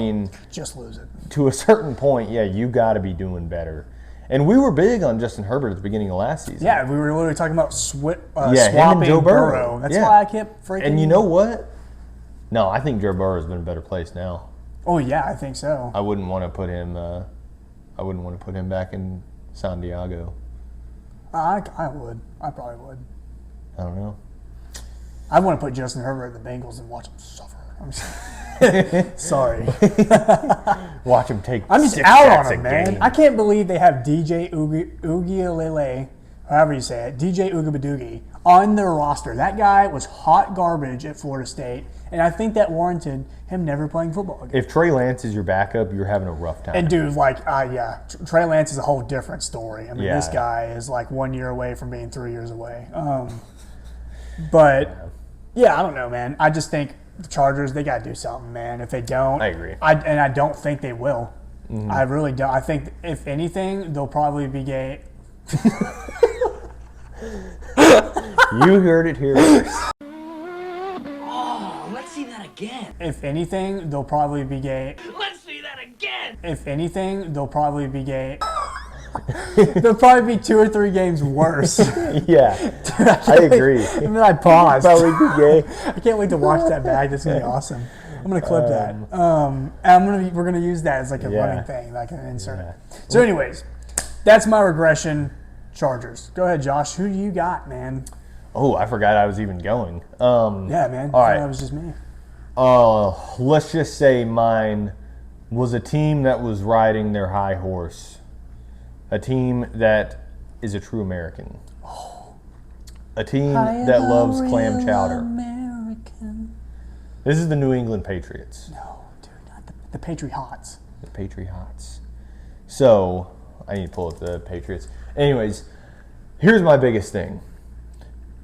Speaker 1: just lose it.
Speaker 2: To a certain point, yeah, you got to be doing better. And we were big on Justin Herbert at the beginning of last season.
Speaker 1: Yeah, we were literally talking about
Speaker 2: him
Speaker 1: swapping
Speaker 2: and Joe Burrow.
Speaker 1: That's why I kept freaking.
Speaker 2: And you know what? No, I think Joe Burrow's been in a better place now.
Speaker 1: Oh yeah, I think so.
Speaker 2: I wouldn't want to put him. I wouldn't want to put him back in San Diego.
Speaker 1: I would. I probably would.
Speaker 2: I don't know.
Speaker 1: I want to put Justin Herbert in the Bengals and watch him suffer. I'm sorry.
Speaker 2: Watch him take.
Speaker 1: I'm just
Speaker 2: 6
Speaker 1: out
Speaker 2: sacks
Speaker 1: on him,
Speaker 2: a
Speaker 1: man.
Speaker 2: game.
Speaker 1: I can't believe they have DJ Ugialele, however you say it, DJ Ugabadugi, on their roster. That guy was hot garbage at Florida State, and I think that warranted him never playing football again.
Speaker 2: If Trey Lance is your backup, you're having a rough time.
Speaker 1: And dude, Trey Lance is a whole different story. This
Speaker 2: Yeah.
Speaker 1: guy is 1 year away from being 3 years away. But yeah, I don't know, man. I just think the Chargers, they got to do something, man. If they don't,
Speaker 2: I agree.
Speaker 1: I don't think they will.
Speaker 2: Mm-hmm.
Speaker 1: I really don't. I think if anything, they'll probably be gay.
Speaker 2: You heard it here first.
Speaker 4: Oh, let's see that again.
Speaker 1: If anything, they'll probably be gay.
Speaker 4: Let's see that again.
Speaker 1: If anything, they'll probably be gay. They'll probably be 2 or 3 games worse.
Speaker 2: Yeah, I agree.
Speaker 1: And then I paused.
Speaker 2: Probably be gay.
Speaker 1: I can't wait to watch that back. That's gonna be awesome. I'm gonna clip that. And we're gonna use that as a running thing, an insert.
Speaker 2: Yeah.
Speaker 1: So, anyways, that's my regression. Chargers. Go ahead, Josh. Who do you got, man?
Speaker 2: Oh, I forgot I was even going.
Speaker 1: Yeah, man.
Speaker 2: All right.
Speaker 1: That was just me.
Speaker 2: Let's just say mine was a team that was riding their high horse. A team that is a true American. A team that loves clam chowder.
Speaker 1: American.
Speaker 2: This is the New England Patriots.
Speaker 1: No, dude, not the Patriots.
Speaker 2: The Patriots. So, I need to pull up the Patriots. Anyways, here's my biggest thing.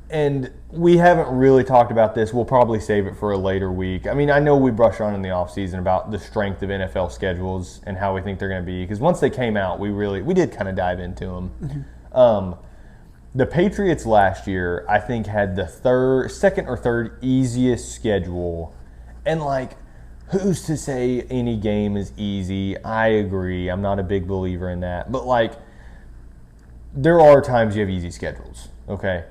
Speaker 2: And we haven't really talked about this. We'll probably save it for a later week. I know we brushed on in the offseason about the strength of NFL schedules and how we think they're going to be. Because once they came out, we did kind of dive into them. Mm-hmm. The Patriots last year, I think, had the second or third easiest schedule. And, who's to say any game is easy? I agree. I'm not a big believer in that. But, there are times you have easy schedules, okay?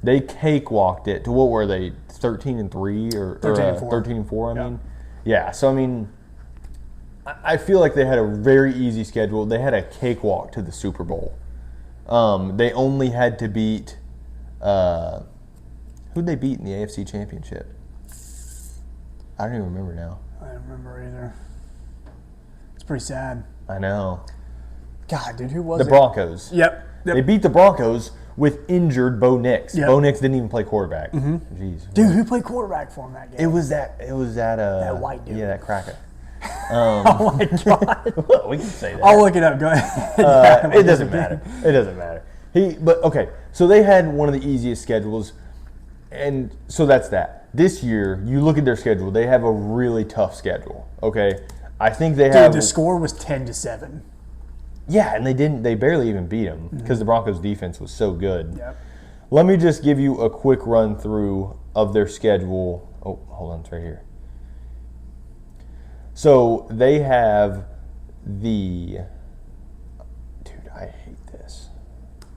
Speaker 2: They cakewalked it to what were they, 13-3 or
Speaker 1: 13-4.
Speaker 2: 13-4? I mean, yeah. So I feel like they had a very easy schedule. They had a cakewalk to the Super Bowl. They only had to beat who'd they beat in the AFC Championship? I don't even remember now.
Speaker 1: I don't remember either. It's pretty sad.
Speaker 2: I know.
Speaker 1: God, dude, who was
Speaker 2: The
Speaker 1: it?
Speaker 2: Broncos.
Speaker 1: Yep.
Speaker 2: They beat the Broncos with injured Bo Nix.
Speaker 1: Yep.
Speaker 2: Bo Nix didn't even play quarterback. Jeez.
Speaker 1: Dude, who played quarterback for him that game?
Speaker 2: It was that. That
Speaker 1: white dude.
Speaker 2: Yeah, that cracker.
Speaker 1: Oh my God.
Speaker 2: We can say that.
Speaker 1: I'll look it up. Go ahead.
Speaker 2: It doesn't matter. It doesn't matter. But okay. So they had one of the easiest schedules, and so that's that. This year, you look at their schedule. They have a really tough schedule. Okay, I think they have.
Speaker 1: Dude, the score was 10-7.
Speaker 2: Yeah, and they barely even beat them because the Broncos defense was so good.
Speaker 1: Yep.
Speaker 2: Let me just give you a quick run through of their schedule. Oh, hold on, it's right here. So they have the. Dude, I hate this.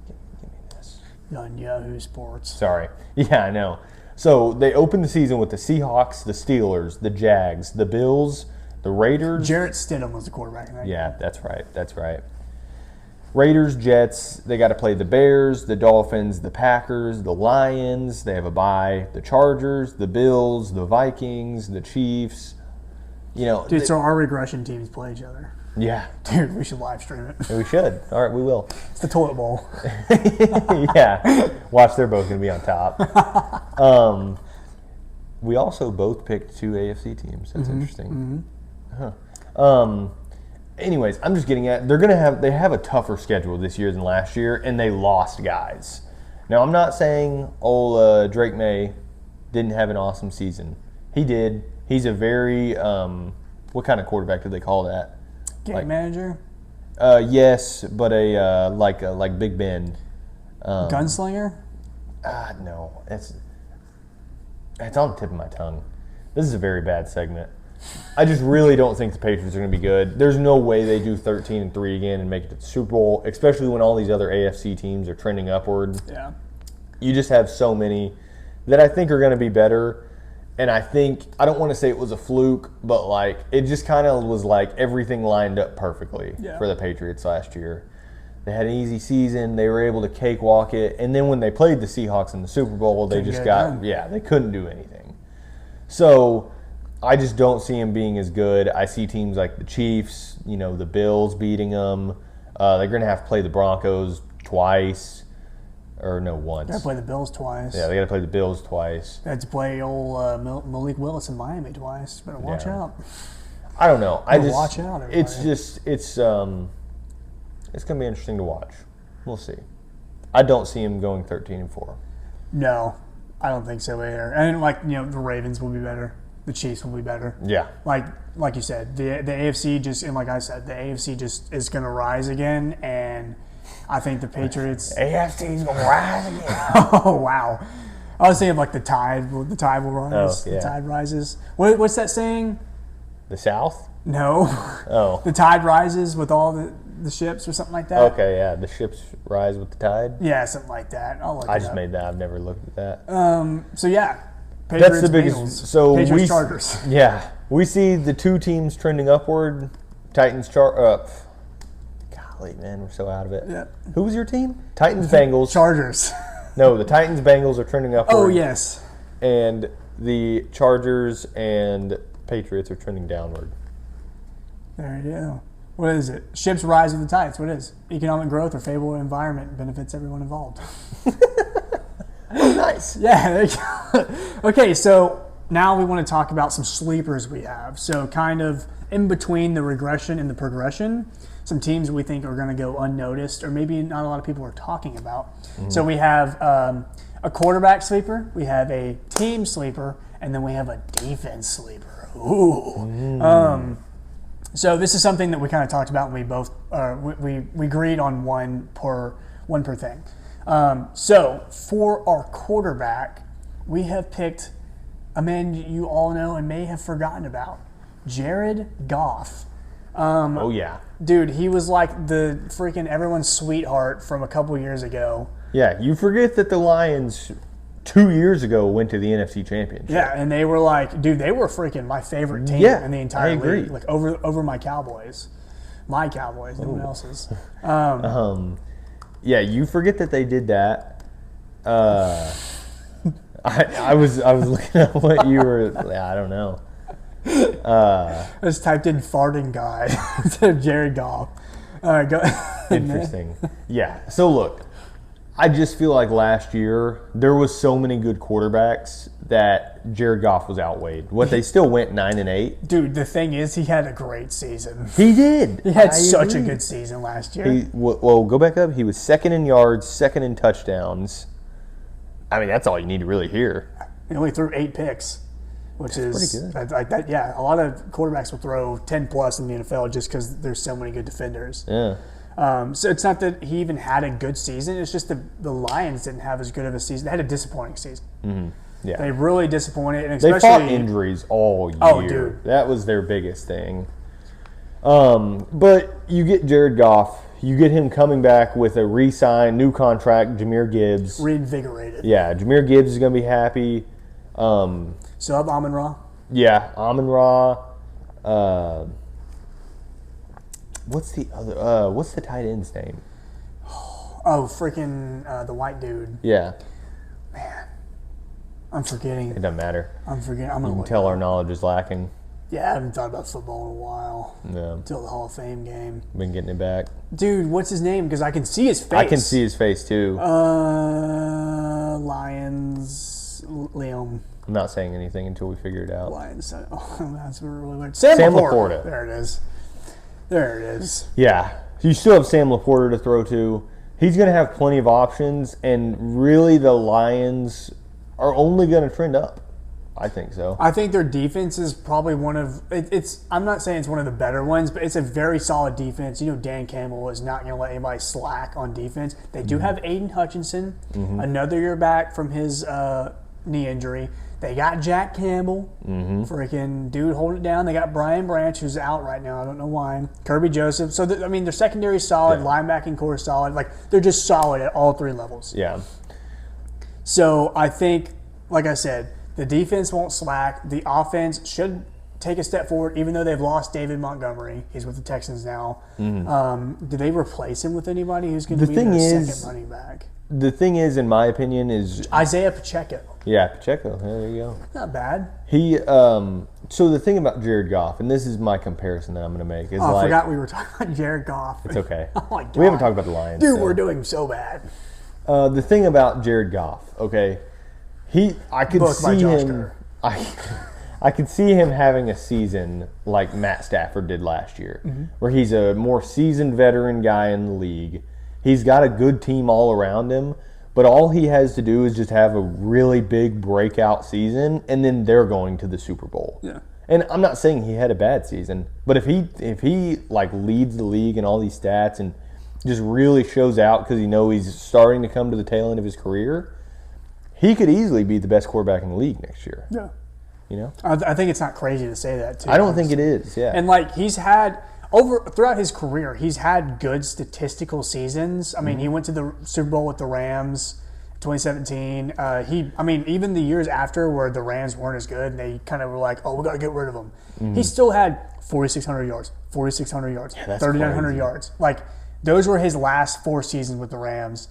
Speaker 2: Give me this.
Speaker 1: On Yahoo Sports.
Speaker 2: Sorry. Yeah, I know. So they opened the season with the Seahawks, the Steelers, the Jags, the Bills, the Raiders.
Speaker 1: Jarrett Stidham was the quarterback in that game.
Speaker 2: Yeah, that's right. That's right. Raiders, Jets, they got to play the Bears, the Dolphins, the Packers, the Lions. They have a bye. The Chargers, the Bills, the Vikings, the Chiefs. You know,
Speaker 1: Dude, so our regression teams play each other.
Speaker 2: yeah,
Speaker 1: Dude, we should live stream it.
Speaker 2: we should. All right, we will.
Speaker 1: It's the toilet bowl.
Speaker 2: Yeah, watch. They're both going to be on top. We also both picked 2 AFC teams. That's interesting. Huh. Anyways, I'm just getting at they have a tougher schedule this year than last year, and they lost guys. Now, I'm not saying Drake May didn't have an awesome season. He did. He's a very what kind of quarterback do they call that?
Speaker 1: Game manager?
Speaker 2: Yes, but like Big Ben.
Speaker 1: Gunslinger?
Speaker 2: No, it's on the tip of my tongue. This is a very bad segment. I just really don't think the Patriots are going to be good. There's no way they do 13-3 again and make it to the Super Bowl, especially when all these other AFC teams are trending upward.
Speaker 1: Yeah.
Speaker 2: You just have so many that I think are going to be better. And I don't want to say it was a fluke, but like it just kind of was like everything lined up perfectly for the Patriots last year. They had an easy season. They were able to cakewalk it. And then when they played the Seahawks in the Super Bowl, they just they couldn't do anything. So I just don't see them being as good. I see teams like the Chiefs, the Bills beating them. They're going to have to play the Broncos twice. Or no, once.
Speaker 1: Got to play the Bills twice.
Speaker 2: Yeah, they got to play the Bills twice.
Speaker 1: They had to play old Malik Willis in Miami twice. Better watch out.
Speaker 2: I don't know.
Speaker 1: Watch out, everybody.
Speaker 2: It's going to be interesting to watch. We'll see. I don't see him going 13-4.
Speaker 1: No, I don't think so either. And the Ravens will be better. The Chiefs will be better.
Speaker 2: Yeah.
Speaker 1: Like you said, the AFC just, and like I said, the AFC just is going to rise again, and I think the Patriots.
Speaker 2: AFC's going to rise again.
Speaker 1: Oh, wow. I was thinking the tide will rise.
Speaker 2: Oh, yeah.
Speaker 1: The tide rises. What's that saying?
Speaker 2: The South?
Speaker 1: No.
Speaker 2: Oh.
Speaker 1: The tide rises with all the ships or something like that.
Speaker 2: Okay, yeah. The ships rise with the tide?
Speaker 1: Yeah, something like that. I'll look it
Speaker 2: I
Speaker 1: up.
Speaker 2: just made that. I've never looked at that.
Speaker 1: So, yeah. Patriots,
Speaker 2: That's the biggest.
Speaker 1: Bengals.
Speaker 2: So
Speaker 1: Patriots, Chargers.
Speaker 2: Yeah. We see the 2 teams trending upward. Titans, golly, man, we're so out of it.
Speaker 1: Yeah.
Speaker 2: Who was your team? Titans, Bengals.
Speaker 1: Chargers.
Speaker 2: No, the Titans, Bengals are trending upward.
Speaker 1: Oh, yes.
Speaker 2: And the Chargers and Patriots are trending downward.
Speaker 1: There you go. What is it? Ships rise with the tides. What is it? Economic growth or favorable environment benefits everyone involved.
Speaker 2: Nice.
Speaker 1: Yeah, there you go. Okay, so now we want to talk about some sleepers we have. So kind of in between the regression and the progression, some teams we think are going to go unnoticed or maybe not a lot of people are talking about. So we have a quarterback sleeper, we have a team sleeper, and then we have a defense sleeper. Ooh. So this is something that we kind of talked about, and we both we agreed on one per thing. So for our quarterback, we have picked a man you all know and may have forgotten about, Jared Goff.
Speaker 2: Oh yeah,
Speaker 1: Dude, he was like the freaking everyone's sweetheart from a couple years ago.
Speaker 2: yeah. You forget that the Lions 2 years ago went to the NFC Championship.
Speaker 1: Yeah, and they were like, dude, they were freaking my favorite team
Speaker 2: Yeah,
Speaker 1: in the entire
Speaker 2: I agree.
Speaker 1: league. Like over my Cowboys. My Cowboys, no one else's.
Speaker 2: Yeah, you forget that they did that. I was looking at what you were. I don't know.
Speaker 1: I just typed in farting guy instead of Jared Goff. All right, go.
Speaker 2: Interesting. Yeah. So look, I just feel like last year there was so many good quarterbacks that Jared Goff was outweighed. What they still went 9-8.
Speaker 1: Dude, the thing is, he had a great season.
Speaker 2: He did.
Speaker 1: He had
Speaker 2: I
Speaker 1: such a
Speaker 2: agree.
Speaker 1: good season last year.
Speaker 2: Well, go back up. He was second in yards, second in touchdowns. I mean, that's all you need to really hear.
Speaker 1: He only threw 8 picks, which is
Speaker 2: pretty good.
Speaker 1: like that. Yeah, a lot of quarterbacks will throw 10 plus in the NFL just because there's so many good defenders.
Speaker 2: Yeah.
Speaker 1: So it's not that he even had a good season. It's just the Lions didn't have as good of a season. They had a disappointing season.
Speaker 2: Yeah.
Speaker 1: They really disappointed, and
Speaker 2: They
Speaker 1: especially
Speaker 2: fought injuries all year.
Speaker 1: Oh, dude.
Speaker 2: That was their biggest thing. But you get Jared Goff. You get him coming back with a re-signed, new contract, Jahmyr Gibbs.
Speaker 1: reinvigorated.
Speaker 2: Yeah, Jahmyr Gibbs is going to be happy.
Speaker 1: Sub Amon Ra.
Speaker 2: Yeah, Amon-Ra. What's the other? What's the tight end's name?
Speaker 1: Oh, freaking the white dude.
Speaker 2: Yeah,
Speaker 1: I'm forgetting.
Speaker 2: it doesn't matter.
Speaker 1: I'm forgetting. I'm
Speaker 2: You
Speaker 1: gonna
Speaker 2: can
Speaker 1: look.
Speaker 2: tell our knowledge is lacking.
Speaker 1: Yeah, I haven't thought about football in a while.
Speaker 2: Yeah,
Speaker 1: Until the Hall of Fame game.
Speaker 2: been getting it back.
Speaker 1: Dude, what's his name? Because I can see his face.
Speaker 2: I can see his face too.
Speaker 1: Lions. Liam.
Speaker 2: I'm not saying anything until we figure it out.
Speaker 1: Lions. Oh, that's really weird. Sam
Speaker 2: Laporta.
Speaker 1: There it is. There it is.
Speaker 2: Yeah, you still have Sam Laporta to throw to. He's going to have plenty of options, and really the Lions are only going to trend up. I think so.
Speaker 1: I think their defense is probably one of it's. I'm not saying it's one of the better ones, but it's a very solid defense. You know, Dan Campbell is not going to let anybody slack on defense. They do have Aiden Hutchinson, another year back from his knee injury. They got Jack Campbell, freaking dude holding it down. They got Brian Branch, who's out right now. I don't know why. Kirby Joseph. So I mean, their secondary is solid.
Speaker 2: Yeah.
Speaker 1: Linebacking core is solid. Like they're just solid at all 3 levels.
Speaker 2: Yeah.
Speaker 1: So I think, like I said, the defense won't slack. The offense should take a step forward, even though they've lost David Montgomery. He's with the Texans now. Do they replace him with anybody who's going to
Speaker 2: The
Speaker 1: be
Speaker 2: thing
Speaker 1: their
Speaker 2: is-
Speaker 1: second running back?
Speaker 2: The thing is, in my opinion, is
Speaker 1: Isaiah Pacheco.
Speaker 2: yeah, Pacheco. There you go.
Speaker 1: Not bad.
Speaker 2: He. So the thing about Jared Goff, and this is my comparison that I'm going to make, is
Speaker 1: Oh, I
Speaker 2: like
Speaker 1: forgot we were talking about Jared Goff.
Speaker 2: it's okay.
Speaker 1: Oh my God.
Speaker 2: We haven't talked about the Lions.
Speaker 1: Dude,
Speaker 2: so.
Speaker 1: we're doing so bad.
Speaker 2: The thing about Jared Goff, okay, I could
Speaker 1: Book by
Speaker 2: see
Speaker 1: Josh
Speaker 2: him.
Speaker 1: Kerr.
Speaker 2: I could see him having a season like Matt Stafford did last year, where he's a more seasoned veteran guy in the league. He's got a good team all around him, but all he has to do is just have a really big breakout season, and then they're going to the Super Bowl.
Speaker 1: Yeah.
Speaker 2: And I'm not saying he had a bad season, but if he like leads the league in all these stats and just really shows out because he's starting to come to the tail end of his career, he could easily be the best quarterback in the league next year.
Speaker 1: Yeah.
Speaker 2: You know,
Speaker 1: I think it's not crazy to say that, too.
Speaker 2: I don't think it is. Yeah,
Speaker 1: And like he's had throughout his career, he's had good statistical seasons. I mean, he went to the Super Bowl with the Rams, 2017. Even the years after where the Rams weren't as good, and they kind of were like, "Oh, we got to get rid of them." He still had 4,600 yards, 4,600 yards,
Speaker 2: that's
Speaker 1: 3,900
Speaker 2: crazy.
Speaker 1: yards. Like those were his last 4 seasons with the Rams,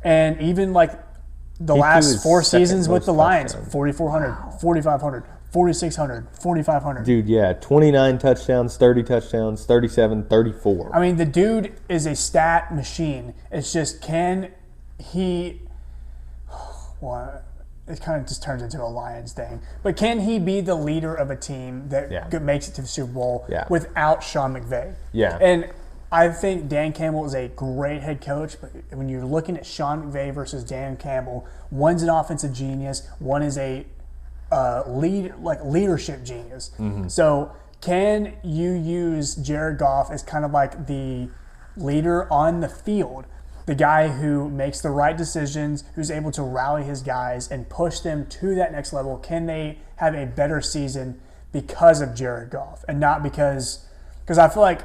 Speaker 1: and even like the
Speaker 2: threw
Speaker 1: last
Speaker 2: his
Speaker 1: 4
Speaker 2: second
Speaker 1: seasons with
Speaker 2: most
Speaker 1: the Lions,
Speaker 2: touchdowns.
Speaker 1: 4,400, 4,500, 4,600, 4,500.
Speaker 2: dude. Yeah, 29 touchdowns, 30 touchdowns, 37, 34.
Speaker 1: I mean, the dude is a stat machine. It's just, can he? Well, it kind of just turns into a Lions thing. But can he be the leader of a team that
Speaker 2: Yeah.
Speaker 1: makes it to the Super Bowl
Speaker 2: Yeah.
Speaker 1: without Sean McVay?
Speaker 2: Yeah.
Speaker 1: And I think Dan Campbell is a great head coach, but when you're looking at Sean McVay versus Dan Campbell, one's an offensive genius, one is a leadership genius. So can you use Jared Goff as kind of like the leader on the field, the guy who makes the right decisions, who's able to rally his guys and push them to that next level? Can they have a better season because of Jared Goff and not because I feel like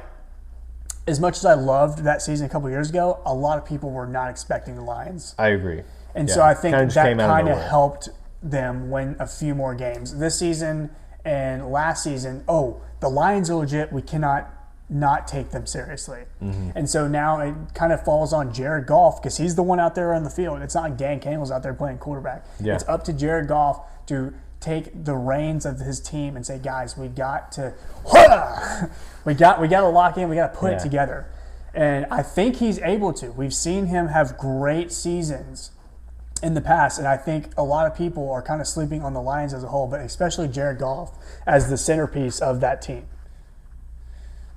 Speaker 1: as much as I loved that season a couple years ago, a lot of people were not expecting the Lions.
Speaker 2: I agree.
Speaker 1: And
Speaker 2: Yeah,
Speaker 1: so I think
Speaker 2: kinda just
Speaker 1: that
Speaker 2: came out of
Speaker 1: kind of
Speaker 2: nowhere.
Speaker 1: helped them win a few more games this season and last season. Oh, the Lions are legit. We cannot not take them seriously.
Speaker 2: Mm-hmm.
Speaker 1: And so now it kind of falls on Jared Goff because he's the one out there on the field. It's not like Dan Campbell's out there playing quarterback.
Speaker 2: Yeah.
Speaker 1: It's up to Jared Goff to take the reins of his team and say, guys, we got to we got to lock in. We got to put it
Speaker 2: Yeah.
Speaker 1: together. And I think he's able to. We've seen him have great seasons in the past, and I think a lot of people are kind of sleeping on the Lions as a whole, but especially Jared Goff as the centerpiece of that team.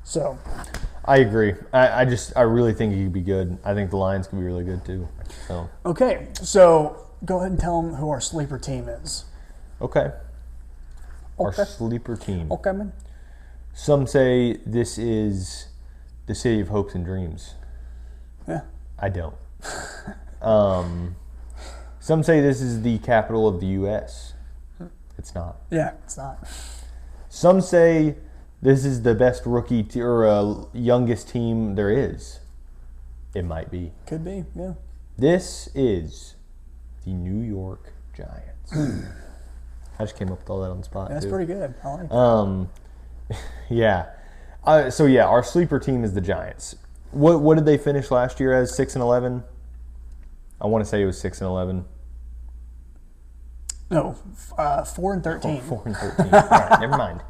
Speaker 1: So,
Speaker 2: I agree. I really think he could be good. I think the Lions could be really good too. So
Speaker 1: okay, so go ahead and tell them who our sleeper team is.
Speaker 2: okay. Our
Speaker 1: Okay.
Speaker 2: sleeper team.
Speaker 1: Okay, man.
Speaker 2: Some say this is the city of hopes and dreams.
Speaker 1: Yeah.
Speaker 2: I don't. Some say this is the capital of the U.S. It's not.
Speaker 1: Yeah, it's not.
Speaker 2: Some say this is the best rookie or youngest team there is. It might be.
Speaker 1: Could be, yeah.
Speaker 2: This is the New York Giants. I just came up with all that on the spot.
Speaker 1: That's
Speaker 2: too.
Speaker 1: pretty good. I like it.
Speaker 2: Yeah. So yeah, our sleeper team is the Giants. What did they finish last year as? 6-11. I want to say it was 6-11.
Speaker 1: No, 4-13.
Speaker 2: 4-13. All right, never mind.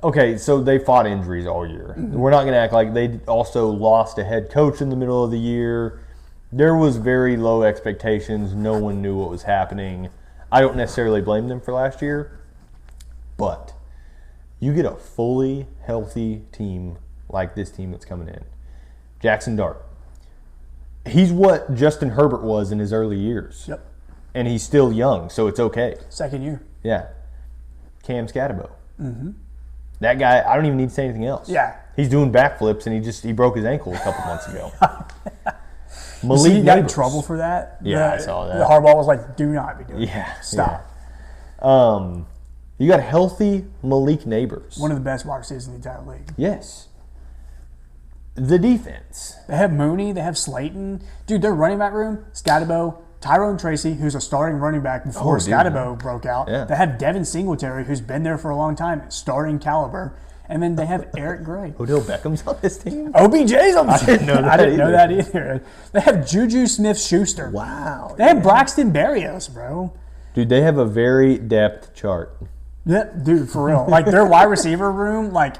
Speaker 2: Okay, so they fought injuries all year. We're not going to act like they also lost a head coach in the middle of the year. There was very low expectations. No one knew what was happening. I don't necessarily blame them for last year, but you get a fully healthy team like this team that's coming in. Jackson Dart. He's what Justin Herbert was in his early years.
Speaker 1: Yep.
Speaker 2: And he's still young, so it's okay.
Speaker 1: Second year.
Speaker 2: Yeah. Cam Scatterbo. Mm-hmm. That guy, I don't even need to say anything else.
Speaker 1: Yeah.
Speaker 2: He's doing backflips, and he broke his ankle a couple months ago.
Speaker 1: See, he got in
Speaker 2: Neighbors.
Speaker 1: trouble for that.
Speaker 2: Yeah, I saw that.
Speaker 1: The Harbaugh was like, do not be doing
Speaker 2: Yeah.
Speaker 1: that. Stop.
Speaker 2: Yeah. You got healthy Malik Neighbors.
Speaker 1: One of the best wide receivers in the entire league.
Speaker 2: Yes. The defense.
Speaker 1: They have Mooney. They have Slayton. Dude, their running back room, Scatterbo, Tyrone Tracy, who's a starting running back before
Speaker 2: dude.
Speaker 1: Scatterbo broke out.
Speaker 2: Yeah.
Speaker 1: They have Devin Singletary, who's been there for a long time, starting caliber. And then they have Eric Gray.
Speaker 2: Odell Beckham's on this team.
Speaker 1: OBJ's on the team.
Speaker 2: didn't know that
Speaker 1: I didn't know
Speaker 2: either.
Speaker 1: that either. They have Juju Smith-Schuster.
Speaker 2: Wow.
Speaker 1: They have Braxton Berrios, bro.
Speaker 2: Dude, they have a very depth chart.
Speaker 1: Yeah, dude, for real. Like their wide receiver room, like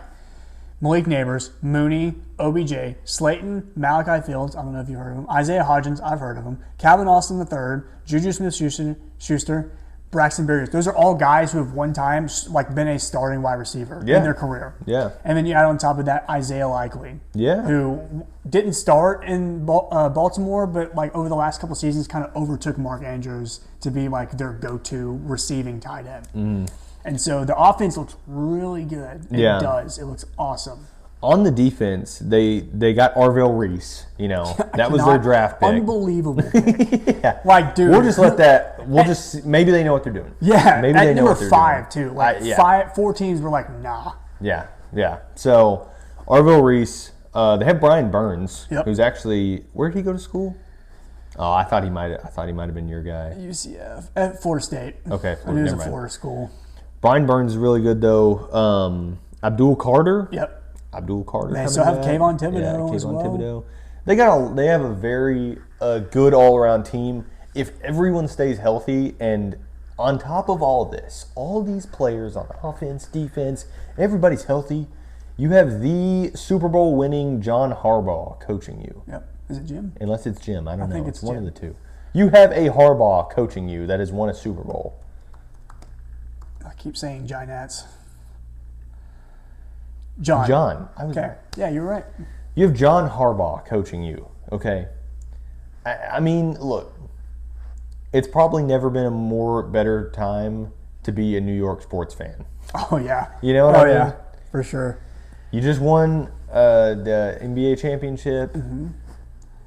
Speaker 1: Malik Neighbors, Mooney, OBJ, Slayton, Malachi Fields, I don't know if you've heard of him, Isaiah Hodgins, I've heard of him, Calvin Austin III, Juju Smith-Schuster, Braxton Berrios. Those are all guys who have one time like been a starting wide receiver in their career.
Speaker 2: Yeah.
Speaker 1: And then you add on top of that Isaiah Likely,
Speaker 2: Yeah.
Speaker 1: who didn't start in Baltimore, but like over the last couple seasons kind of overtook Mark Andrews to be like their go-to receiving tight end. And so the offense looks really good.
Speaker 2: Yeah.
Speaker 1: It does. It looks awesome.
Speaker 2: On the defense, they got Arvell Reese. You know, that was their
Speaker 1: Not
Speaker 2: draft pick.
Speaker 1: Unbelievable.
Speaker 2: Yeah.
Speaker 1: Like, dude.
Speaker 2: We'll just let that. We'll just maybe they know what they're doing.
Speaker 1: Yeah.
Speaker 2: maybe
Speaker 1: At
Speaker 2: they know
Speaker 1: number
Speaker 2: what they're
Speaker 1: 5
Speaker 2: doing.
Speaker 1: too. Like
Speaker 2: yeah.
Speaker 1: 4 teams were like, nah.
Speaker 2: Yeah, yeah. So Arvell Reese. They have Brian Burns,
Speaker 1: Yep.
Speaker 2: who's actually where did he go to school? Oh, I thought he might have been your guy.
Speaker 1: UCF at Florida State.
Speaker 2: Okay,
Speaker 1: I knew it was
Speaker 2: never
Speaker 1: a
Speaker 2: mind.
Speaker 1: Florida school.
Speaker 2: Brian Burns is really good though. Abdul Carter.
Speaker 1: Yep.
Speaker 2: Abdul Carter.
Speaker 1: They
Speaker 2: coming
Speaker 1: still have
Speaker 2: back.
Speaker 1: Kayvon Thibodeau
Speaker 2: Yeah,
Speaker 1: as
Speaker 2: Kayvon
Speaker 1: well.
Speaker 2: Thibodeau. They have a very good all around team. If everyone stays healthy and on top of all this, all these players on offense, defense, everybody's healthy. You have the Super Bowl winning John Harbaugh coaching you.
Speaker 1: Yep. Is it Jim?
Speaker 2: Unless it's Jim. I don't know.
Speaker 1: think
Speaker 2: It's
Speaker 1: it's
Speaker 2: one
Speaker 1: Jim.
Speaker 2: of the two. You have a Harbaugh coaching you that has won a Super Bowl.
Speaker 1: I keep saying Giants. John.
Speaker 2: John.
Speaker 1: Okay. Yeah, you're right.
Speaker 2: You have John Harbaugh coaching you, okay? I mean, look, it's probably never been a more better time to be a New York sports fan.
Speaker 1: Oh, yeah.
Speaker 2: You know what
Speaker 1: Oh,
Speaker 2: I mean?
Speaker 1: yeah. For sure.
Speaker 2: You just won the NBA championship.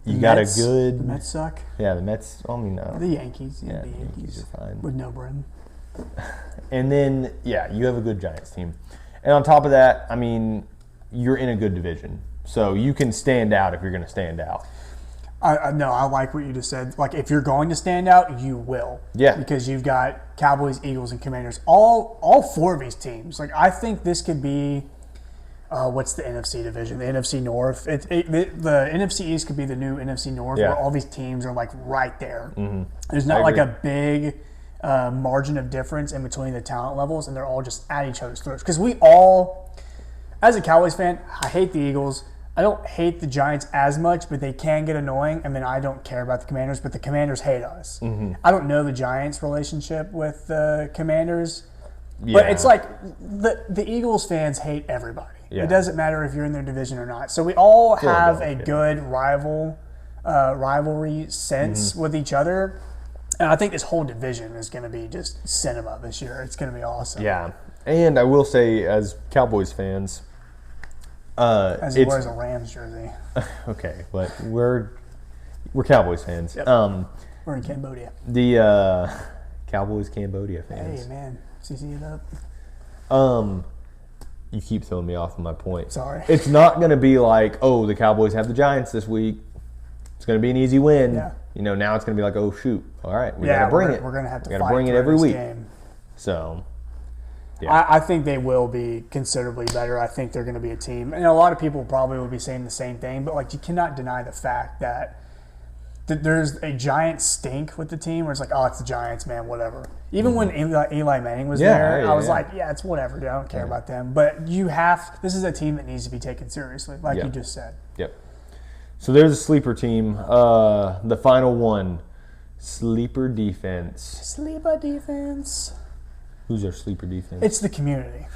Speaker 2: You got a
Speaker 1: Mets-
Speaker 2: good...
Speaker 1: The Mets suck.
Speaker 2: Yeah, the Mets, I mean, no.
Speaker 1: The Yankees.
Speaker 2: Yeah,
Speaker 1: the Yankees.
Speaker 2: are fine.
Speaker 1: With no brim.
Speaker 2: And then, yeah, you have a good Giants team. And on top of that, I mean, you're in a good division. So you can stand out if you're going to stand out.
Speaker 1: No, I like what you just said. Like, if you're going to stand out, you will.
Speaker 2: Yeah.
Speaker 1: Because you've got Cowboys, Eagles, and Commanders. All four of these teams. Like, I think this could be. What's the NFC division? The NFC North. The NFC East could be the new NFC North,
Speaker 2: Yeah.
Speaker 1: where all these teams are like right there.
Speaker 2: Mm-hmm.
Speaker 1: There's not like
Speaker 2: agree.
Speaker 1: a big margin of difference in between the talent levels, and they're all just at each other's throats. Because we all, as a Cowboys fan, I hate the Eagles. I don't hate the Giants as much, but they can get annoying. And then I don't care about the Commanders, but the Commanders hate us.
Speaker 2: Mm-hmm.
Speaker 1: I don't know the Giants' relationship with the Commanders, but
Speaker 2: Yeah.
Speaker 1: it's like the Eagles fans hate everybody.
Speaker 2: Yeah.
Speaker 1: It doesn't matter if you're in their division or not. So we all have a
Speaker 2: Philadelphia.
Speaker 1: good rivalry sense
Speaker 2: Mm-hmm.
Speaker 1: with each other. And I think this whole division is going to be just cinema this year. It's going to be awesome.
Speaker 2: Yeah. And I will say, as Cowboys fans,
Speaker 1: As he
Speaker 2: it's
Speaker 1: wears a Rams jersey.
Speaker 2: okay, but we're Cowboys fans.
Speaker 1: Yep. We're in Cambodia.
Speaker 2: The Cowboys Cambodia fans.
Speaker 1: Hey, man. CC it up.
Speaker 2: You keep throwing me off of my point.
Speaker 1: Sorry.
Speaker 2: It's not going to be like, oh, the Cowboys have the Giants this week. It's going to be an easy win.
Speaker 1: Yeah.
Speaker 2: You know, now it's going to be like, oh, shoot. All right, we got to bring it.
Speaker 1: We're going to have to
Speaker 2: We
Speaker 1: fight
Speaker 2: gotta bring it
Speaker 1: through
Speaker 2: every
Speaker 1: this
Speaker 2: week.
Speaker 1: game.
Speaker 2: So, yeah.
Speaker 1: I think they will be considerably better. I think they're going to be a team. And a lot of people probably will be saying the same thing, but like you cannot deny the fact that there's a giant stink with the team where it's like, oh, it's the Giants, man, whatever. Even when Eli Manning was
Speaker 2: Yeah,
Speaker 1: there,
Speaker 2: yeah,
Speaker 1: I was
Speaker 2: yeah.
Speaker 1: like, yeah, it's whatever, dude. I don't care about them. But this is a team that needs to be taken seriously, like
Speaker 2: Yeah.
Speaker 1: you just said.
Speaker 2: Yep. So there's a sleeper team. The final one, sleeper defense.
Speaker 1: Sleeper defense.
Speaker 2: Who's our sleeper defense?
Speaker 1: It's the community.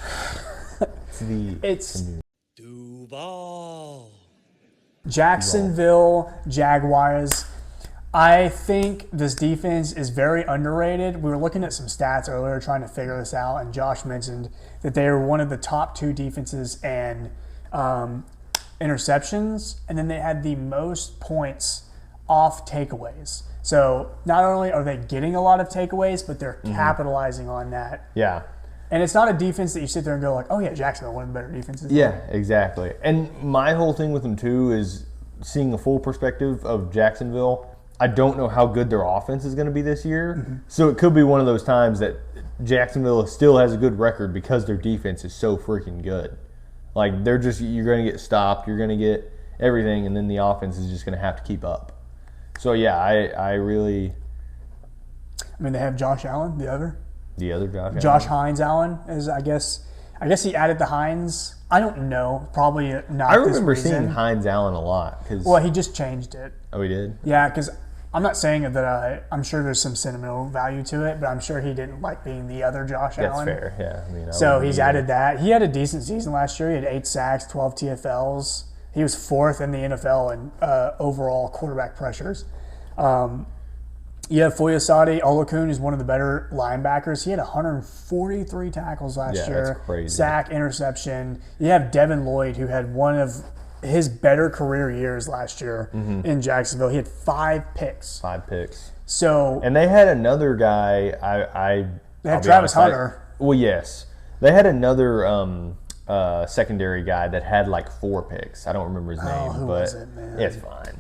Speaker 1: It's
Speaker 4: Duval.
Speaker 1: Jacksonville Jaguars. I think this defense is very underrated. We were looking at some stats earlier trying to figure this out, and Josh mentioned that they were one of the top two defenses in interceptions, and then they had the most points off takeaways. So not only are they getting a lot of takeaways, but they're capitalizing on that.
Speaker 2: Yeah.
Speaker 1: And it's not a defense that you sit there and go like, oh yeah, Jacksonville, one of the better defenses.
Speaker 2: Yeah, exactly. And my whole thing with them too is seeing a full perspective of Jacksonville. I don't know how good their offense is going to be this year. So it could be one of those times that Jacksonville still has a good record because their defense is so freaking good. Like you're going to get stopped, you're going to get everything, and then the offense is just going to have to keep up. So yeah, I really
Speaker 1: I mean, they have Josh Allen, the other.
Speaker 2: the other
Speaker 1: Josh Hines Allen is, I guess he added the Hines. I don't know. Probably not.
Speaker 2: I
Speaker 1: this
Speaker 2: remember
Speaker 1: reason.
Speaker 2: seeing Hines Allen a lot.
Speaker 1: Well, he just changed it.
Speaker 2: Oh, he did?
Speaker 1: Yeah, because I'm not saying that I'm sure there's some sentimental value to it, but I'm sure he didn't like being the other Josh
Speaker 2: That's
Speaker 1: Allen.
Speaker 2: fair, yeah. I mean, I
Speaker 1: So
Speaker 2: wouldn't
Speaker 1: he's
Speaker 2: either.
Speaker 1: added that. He had a decent season last year. He had 8 sacks, 12 TFLs. He was 4th in the NFL in overall quarterback pressures. You have Foyesade Olakun is one of the better linebackers. He had 143 tackles last
Speaker 2: Yeah,
Speaker 1: year.
Speaker 2: that's crazy.
Speaker 1: Sack, interception. You have Devin Lloyd, who had one of his better career years last year in Jacksonville. He had 5 picks.
Speaker 2: 5 picks.
Speaker 1: So
Speaker 2: And they had another guy.
Speaker 1: they have
Speaker 2: I'll be
Speaker 1: Travis
Speaker 2: honest,
Speaker 1: Hunter.
Speaker 2: Well, yes, they had another secondary guy that had like 4 picks. I don't remember his name,
Speaker 1: who
Speaker 2: but
Speaker 1: was it, man?
Speaker 2: it's fine.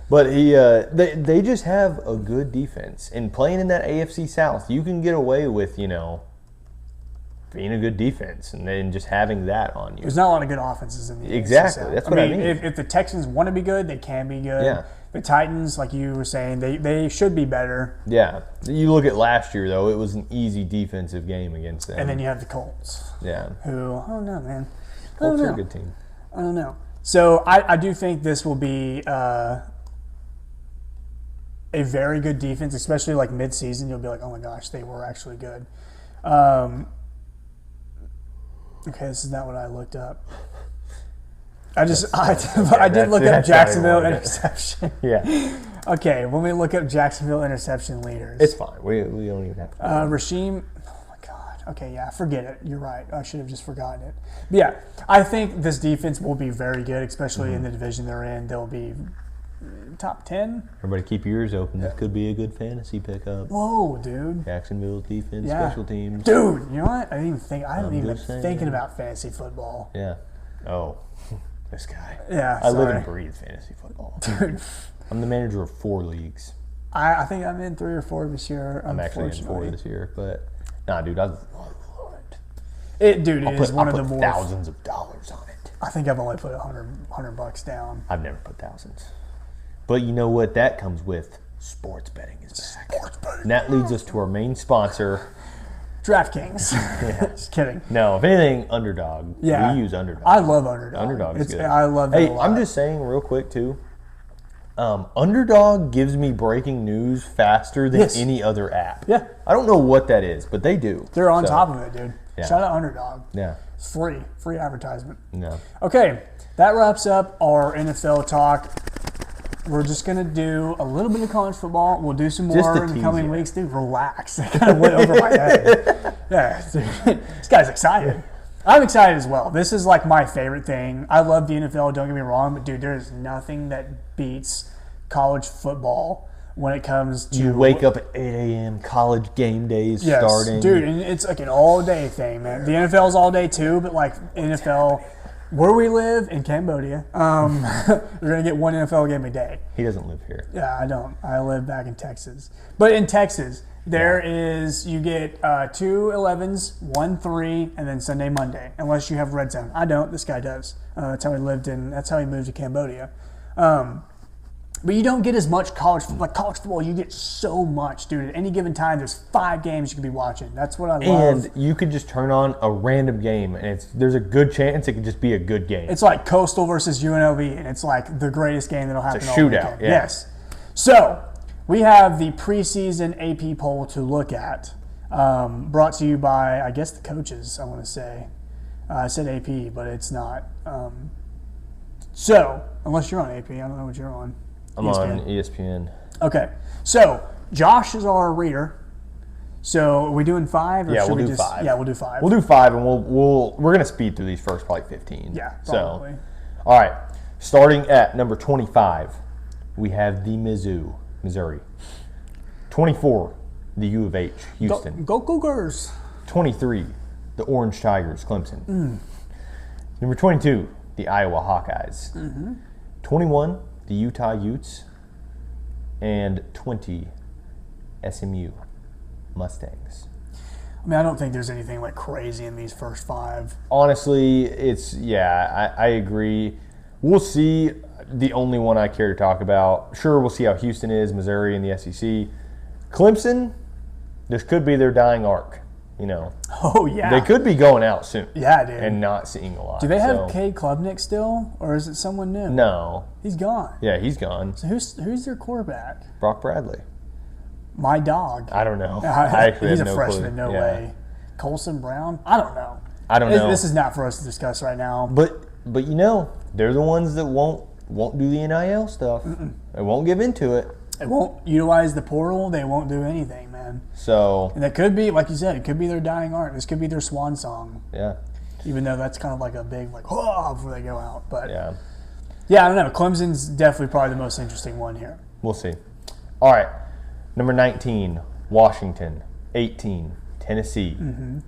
Speaker 2: But they just have a good defense, and playing in that AFC South, you can get away with being a good defense, and then just having that on you.
Speaker 1: There's not a lot of good offenses in the AFC
Speaker 2: Exactly.
Speaker 1: South.
Speaker 2: That's what I mean.
Speaker 1: If the Texans want to be good, they can be good.
Speaker 2: Yeah.
Speaker 1: The Titans, like you were saying, they should be better.
Speaker 2: Yeah, you look at last year though; it was an easy defensive game against them.
Speaker 1: And then you have the Colts,
Speaker 2: yeah,
Speaker 1: who, I don't know, man. I
Speaker 2: Colts
Speaker 1: don't
Speaker 2: are
Speaker 1: know.
Speaker 2: a good team.
Speaker 1: I don't know. So I do think this will be a very good defense, especially like mid-season. You'll be like, oh my gosh, they were actually good. Okay, this is not what I looked up. I did look up
Speaker 2: that's
Speaker 1: Jacksonville
Speaker 2: not even
Speaker 1: interception.
Speaker 2: Yeah,
Speaker 1: Okay, when we look up Jacksonville interception leaders.
Speaker 2: it's fine. We don't even have to.
Speaker 1: Rasheem, oh my God. Okay, yeah, forget it. You're right. I should have just forgotten it. But yeah, I think this defense will be very good, especially in the division they're in. They'll be top 10.
Speaker 2: Everybody, keep your ears open. This could be a good fantasy pickup.
Speaker 1: Whoa, dude.
Speaker 2: Jacksonville's defense,
Speaker 1: Yeah.
Speaker 2: special teams.
Speaker 1: Dude, you know what? I didn't even think. I haven't even
Speaker 2: just saying.
Speaker 1: thinking about fantasy football.
Speaker 2: Yeah. Oh, this guy.
Speaker 1: Yeah,
Speaker 2: I live
Speaker 1: sorry.
Speaker 2: and breathe fantasy football.
Speaker 1: Dude,
Speaker 2: I'm the manager of 4 leagues.
Speaker 1: I think I'm in 3 or 4 this year.
Speaker 2: I'm actually in 4 this year, but nah, dude, I love it.
Speaker 1: It is one of the more.
Speaker 2: thousands of dollars on it.
Speaker 1: I think I've only put $100 down.
Speaker 2: I've never put thousands. But you know what that comes with? Sports betting is back.
Speaker 1: Sports betting.
Speaker 2: And that leads us to our main sponsor.
Speaker 1: DraftKings. Just kidding.
Speaker 2: No, if anything, Underdog.
Speaker 1: Yeah.
Speaker 2: We use Underdog.
Speaker 1: I love Underdog.
Speaker 2: Underdog is good.
Speaker 1: I love it
Speaker 2: Hey,
Speaker 1: a lot.
Speaker 2: I'm just saying real quick too. Underdog gives me breaking news faster than
Speaker 1: Yes.
Speaker 2: any other app.
Speaker 1: Yeah.
Speaker 2: I don't know what that is, but they do.
Speaker 1: They're on
Speaker 2: So,
Speaker 1: top of it, dude.
Speaker 2: Yeah.
Speaker 1: Shout out Underdog.
Speaker 2: Yeah.
Speaker 1: It's free advertisement.
Speaker 2: No.
Speaker 1: Okay, that wraps up our NFL talk. We're just gonna do a little bit of college football. We'll do some
Speaker 2: Just
Speaker 1: more
Speaker 2: to
Speaker 1: in the
Speaker 2: tease
Speaker 1: coming
Speaker 2: you.
Speaker 1: weeks. Dude, relax. It kind of went over my head. Yeah, dude, this guy's excited. I'm excited as well. This is like my favorite thing. I love the NFL. Don't get me wrong, but dude, there is nothing that beats college football when it comes to
Speaker 2: You wake up at 8 a.m. College game days
Speaker 1: Yes,
Speaker 2: starting.
Speaker 1: dude, and it's like an all-day thing, man. The NFL's all day too, but like NFL, where we live in Cambodia, we're gonna get one NFL game a day.
Speaker 2: He doesn't live here.
Speaker 1: Yeah, I don't. I live back in Texas, but in Texas, you get 2 11s, 1 3, and then Sunday, Monday, unless you have red zone. I don't. This guy does. That's how he lived in. That's how he moved to Cambodia. But you don't get as much college football. You get so much, dude. At any given time, there's 5 games you could be watching. That's what I love.
Speaker 2: And you could just turn on a random game, and there's a good chance it could just be a good game.
Speaker 1: It's like Coastal versus UNLV, and it's like the greatest game that'll happen.
Speaker 2: It's a
Speaker 1: all
Speaker 2: shootout,
Speaker 1: weekend.
Speaker 2: yeah.
Speaker 1: Yes. So we have the preseason AP poll to look at, brought to you by, I guess, the coaches. I want to say, I said AP, but it's not. So unless you're on AP, I don't know what you're on.
Speaker 2: I'm on ESPN.
Speaker 1: Okay, so Josh is our reader. So are we doing 5? Or
Speaker 2: Yeah,
Speaker 1: should
Speaker 2: we'll
Speaker 1: we
Speaker 2: do
Speaker 1: just,
Speaker 2: 5.
Speaker 1: Yeah, we'll do 5.
Speaker 2: We'll do 5, and we're gonna speed through these first probably 15.
Speaker 1: Yeah, probably.
Speaker 2: So, all right, starting at number 25, we have the Mizzou, Missouri. 24, the U of H, Houston.
Speaker 1: Go Cougars.
Speaker 2: 23, the Orange Tigers, Clemson. Number 22, the Iowa Hawkeyes. 21, the Utah Utes. And 20, SMU Mustangs.
Speaker 1: I mean, I don't think there's anything like crazy in these first 5.
Speaker 2: Honestly, I agree. We'll see. The only one I care to talk about. Sure, we'll see how Houston is, Missouri, and the SEC. Clemson, this could be their dying arc. You know,
Speaker 1: Oh yeah.
Speaker 2: they could be going out soon.
Speaker 1: Yeah, dude.
Speaker 2: And not seeing a lot.
Speaker 1: Do they have
Speaker 2: so-
Speaker 1: Cade Klubnik still, or is it someone new?
Speaker 2: No.
Speaker 1: He's gone.
Speaker 2: Yeah, he's gone.
Speaker 1: So who's their quarterback?
Speaker 2: Brock Bradley.
Speaker 1: My dog.
Speaker 2: I don't know. I actually
Speaker 1: He's
Speaker 2: have
Speaker 1: a
Speaker 2: no
Speaker 1: freshman.
Speaker 2: clue.
Speaker 1: No
Speaker 2: Yeah.
Speaker 1: way. Colson Brown. I don't know.
Speaker 2: I don't know.
Speaker 1: This is not for us to discuss right now.
Speaker 2: But you know, they're the ones that won't do the NIL stuff. They won't give into it.
Speaker 1: They won't utilize the portal. They won't do anything, man.
Speaker 2: So
Speaker 1: And that could be, like you said, it could be their dying art. This could be their swan song.
Speaker 2: yeah,
Speaker 1: Even though that's kind of like a big like whoa before they go out. But
Speaker 2: yeah.
Speaker 1: yeah, I don't know. Clemson's definitely probably the most interesting one here.
Speaker 2: We'll see. All right. Number 19, Washington. 18, Tennessee.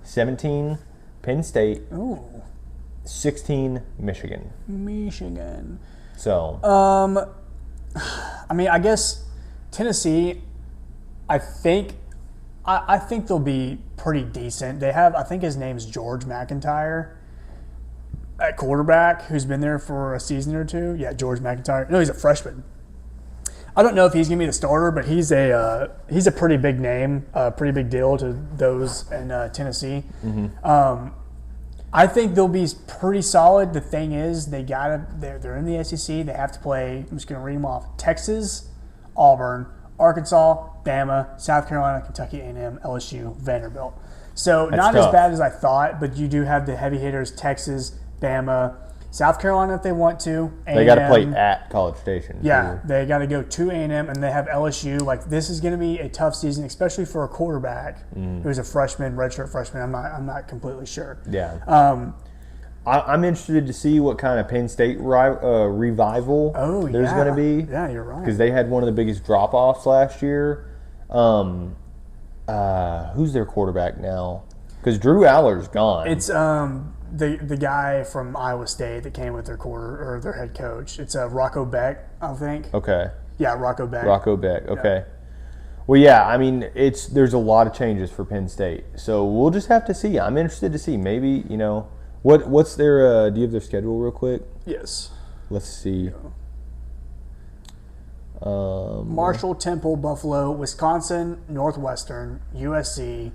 Speaker 2: 17, Penn State.
Speaker 1: Ooh,
Speaker 2: 16, Michigan.
Speaker 1: Michigan.
Speaker 2: So,
Speaker 1: I mean, I guess Tennessee. I think they'll be pretty decent. They have, I think his name's George McIntyre at quarterback, who's been there for a season or 2. Yeah, George McIntyre. No, he's a freshman. I don't know if he's gonna be the starter, but he's a pretty big name, pretty big deal to those in Tennessee. I think they'll be pretty solid. The thing is, they're in the SEC. They have to play. I'm just gonna read them off: Texas, Auburn, Arkansas, Bama, South Carolina, Kentucky A&M, LSU, Vanderbilt. So not as
Speaker 2: tough.
Speaker 1: bad as I thought, but you do have the heavy hitters: Texas, Bama, South Carolina if they want to.
Speaker 2: they got to play
Speaker 1: A&M.
Speaker 2: at College Station.
Speaker 1: Yeah,
Speaker 2: too.
Speaker 1: they got to go to A&M, and they have LSU. Like, this is going to be a tough season, especially for a quarterback who's a freshman, redshirt freshman. I'm not completely sure.
Speaker 2: Yeah. I'm interested to see what kind of Penn State revival
Speaker 1: Oh,
Speaker 2: there's
Speaker 1: yeah.
Speaker 2: going to be.
Speaker 1: Yeah, you're right.
Speaker 2: Because they had one of the biggest drop-offs last year. Who's their quarterback now? Because Drew Aller's gone.
Speaker 1: It's the guy from Iowa State that came with their head coach. It's Rocco Beck, I think.
Speaker 2: Okay.
Speaker 1: Yeah, Rocco Beck.
Speaker 2: Rocco Beck. Okay. Well, yeah. I mean, there's a lot of changes for Penn State, so we'll just have to see. I'm interested to see. Maybe what's their? Do you have their schedule real quick?
Speaker 1: Yes.
Speaker 2: Let's see.
Speaker 1: Marshall, Temple, Buffalo, Wisconsin, Northwestern, USC,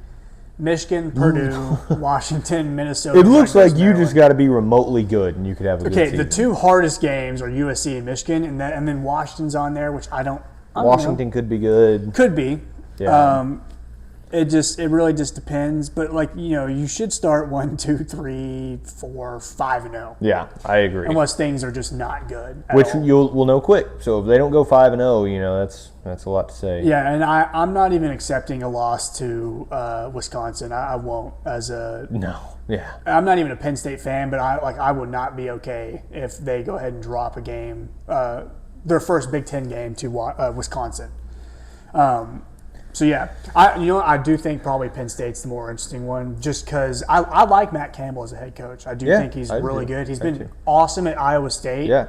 Speaker 1: Michigan, Purdue, Washington, Minnesota.
Speaker 2: It looks like
Speaker 1: Rutgers,
Speaker 2: you
Speaker 1: Maryland.
Speaker 2: just got to be remotely good, and you could have a good
Speaker 1: Okay,
Speaker 2: season.
Speaker 1: the two hardest games are USC and Michigan, and then Washington's on there, which I don't know.
Speaker 2: Washington could be good.
Speaker 1: Could be.
Speaker 2: Yeah.
Speaker 1: It really just depends. But you should start 1, 2, 3, 4, 5-0.
Speaker 2: Yeah, I agree.
Speaker 1: Unless things are just not good. At
Speaker 2: Which
Speaker 1: all.
Speaker 2: we'll know quick. So if they don't go 5-0, that's a lot to say.
Speaker 1: Yeah, and I'm not even accepting a loss to Wisconsin. I won't
Speaker 2: No. Yeah.
Speaker 1: I'm not even a Penn State fan, but I would not be okay if they go ahead and drop a game, their first Big Ten game to Wisconsin. So yeah, I do think probably Penn State's the more interesting one, just because I like Matt Campbell as a head coach. I do think he's really good. He's been awesome at Iowa State.
Speaker 2: Yeah.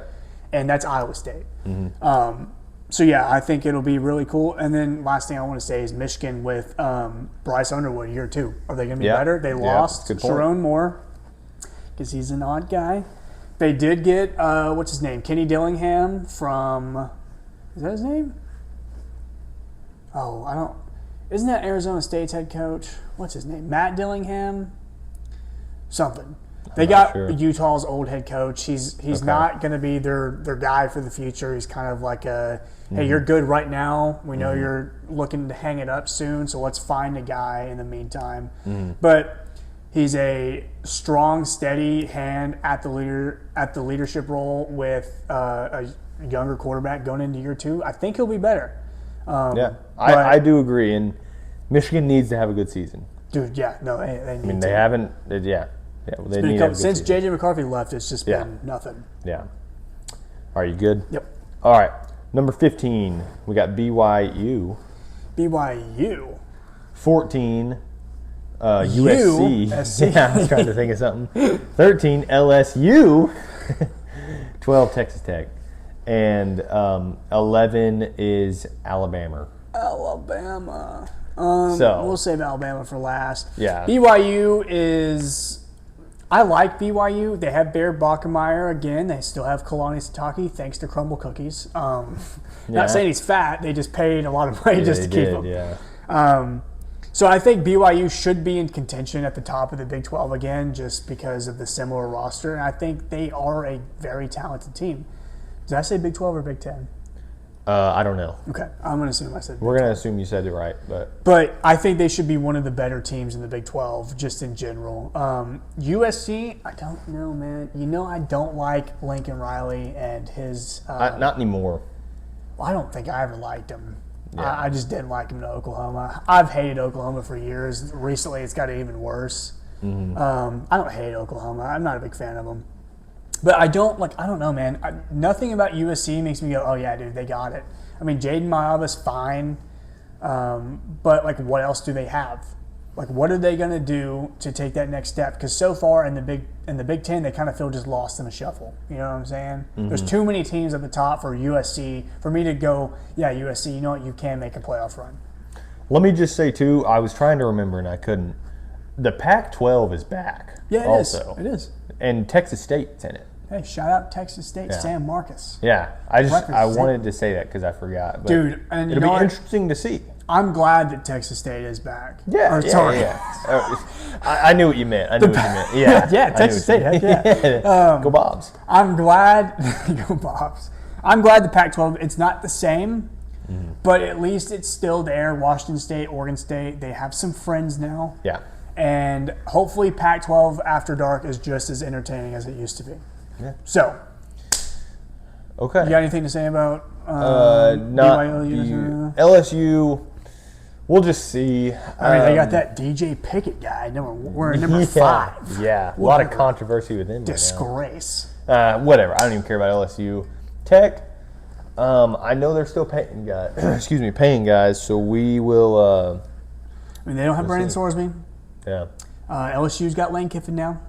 Speaker 1: And that's Iowa State. So yeah, I think it'll be really cool. And then last thing I want to say is Michigan with Bryce Underwood year 2. Are they going to be better? They lost
Speaker 2: good point.
Speaker 1: Sharon Moore because he's an odd guy. They did get what's his name, Kenny Dillingham from. Is that his name? Oh, I don't. Isn't that Arizona State's head coach? What's his name? Matt Dillingham? Something. They got Utah's old head coach. He's not going to be their guy for the future. He's kind of like hey, you're good right now. We know you're looking to hang it up soon, so let's find a guy in the meantime. But he's a strong, steady hand at the leadership role with a younger quarterback going into year 2. I think he'll be better.
Speaker 2: I do agree, and Michigan needs to have a good season.
Speaker 1: Dude, yeah, no, they need
Speaker 2: I mean,
Speaker 1: to.
Speaker 2: they haven't. Yeah, they need to have a good
Speaker 1: Since
Speaker 2: season.
Speaker 1: JJ McCarthy left, it's just been nothing.
Speaker 2: Yeah. Are you good?
Speaker 1: Yep.
Speaker 2: All right. Number 15, we got BYU.
Speaker 1: BYU.
Speaker 2: 14, USC.
Speaker 1: SC.
Speaker 2: Yeah, I was trying to think of something. 13, LSU. 12, Texas Tech. And 11 is Alabama.
Speaker 1: Alabama.
Speaker 2: So
Speaker 1: We'll save Alabama for last.
Speaker 2: Yeah.
Speaker 1: BYU is. I like BYU. They have Bear Bachmeyer again. They still have Kalani Sitake, thanks to Crumble Cookies. Not saying he's fat. They just paid a lot of money just to keep him.
Speaker 2: Yeah.
Speaker 1: So I think BYU should be in contention at the top of the Big 12 again, just because of the similar roster. And I think they are a very talented team. Did I say Big 12 or Big 10?
Speaker 2: I don't know.
Speaker 1: Okay, I'm going to assume I said Big
Speaker 2: We're going to assume you said it right, but
Speaker 1: But I think they should be one of the better teams in the Big 12, just in general. USC, I don't know, man. I don't like Lincoln Riley and his.
Speaker 2: not anymore.
Speaker 1: I don't think I ever liked him.
Speaker 2: Yeah.
Speaker 1: I just didn't like him in Oklahoma. I've hated Oklahoma for years. Recently, it's got even worse. I don't hate Oklahoma. I'm not a big fan of them. But I don't know, man. Nothing about USC makes me go, oh, yeah, dude, they got it. I mean, Jaden Mayaba's fine. But, what else do they have? What are they going to do to take that next step? Because so far in the Big Ten, they kind of feel just lost in the shuffle. You know what I'm saying? There's too many teams at the top for USC for me to go, yeah, USC, you know what, you can make a playoff run.
Speaker 2: Let me just say, too, I was trying to remember and I couldn't. The Pac-12 is back.
Speaker 1: Yeah, it is.
Speaker 2: And Texas State's in it.
Speaker 1: Hey, shout out Texas State, Sam Marcus.
Speaker 2: Yeah, I
Speaker 1: Represent.
Speaker 2: wanted to say that because I forgot. But
Speaker 1: Dude, and
Speaker 2: it'll be interesting to see.
Speaker 1: I'm glad that Texas State is back.
Speaker 2: Yeah. I knew what you meant. Yeah,
Speaker 1: Texas State, heck yeah.
Speaker 2: Go Bobs.
Speaker 1: I'm glad. Go Bobs. I'm glad the Pac-12. It's not the same, but at least it's still there. Washington State, Oregon State. They have some friends now.
Speaker 2: Yeah.
Speaker 1: And hopefully, Pac-12 After Dark is just as entertaining as it used to be.
Speaker 2: Yeah.
Speaker 1: So.
Speaker 2: Okay.
Speaker 1: You got anything to say about
Speaker 2: not
Speaker 1: BYU?
Speaker 2: LSU? We'll just see.
Speaker 1: I mean, they got that DJ Pickett guy. We're number 5.
Speaker 2: Yeah, a lot of controversy with him.
Speaker 1: Disgrace.
Speaker 2: Right now. Whatever. I don't even care about LSU. Tech. I know they're still paying guys. Paying guys. So we will.
Speaker 1: I mean, they don't have Brandon Sorsby.
Speaker 2: Yeah.
Speaker 1: LSU's got Lane Kiffin now.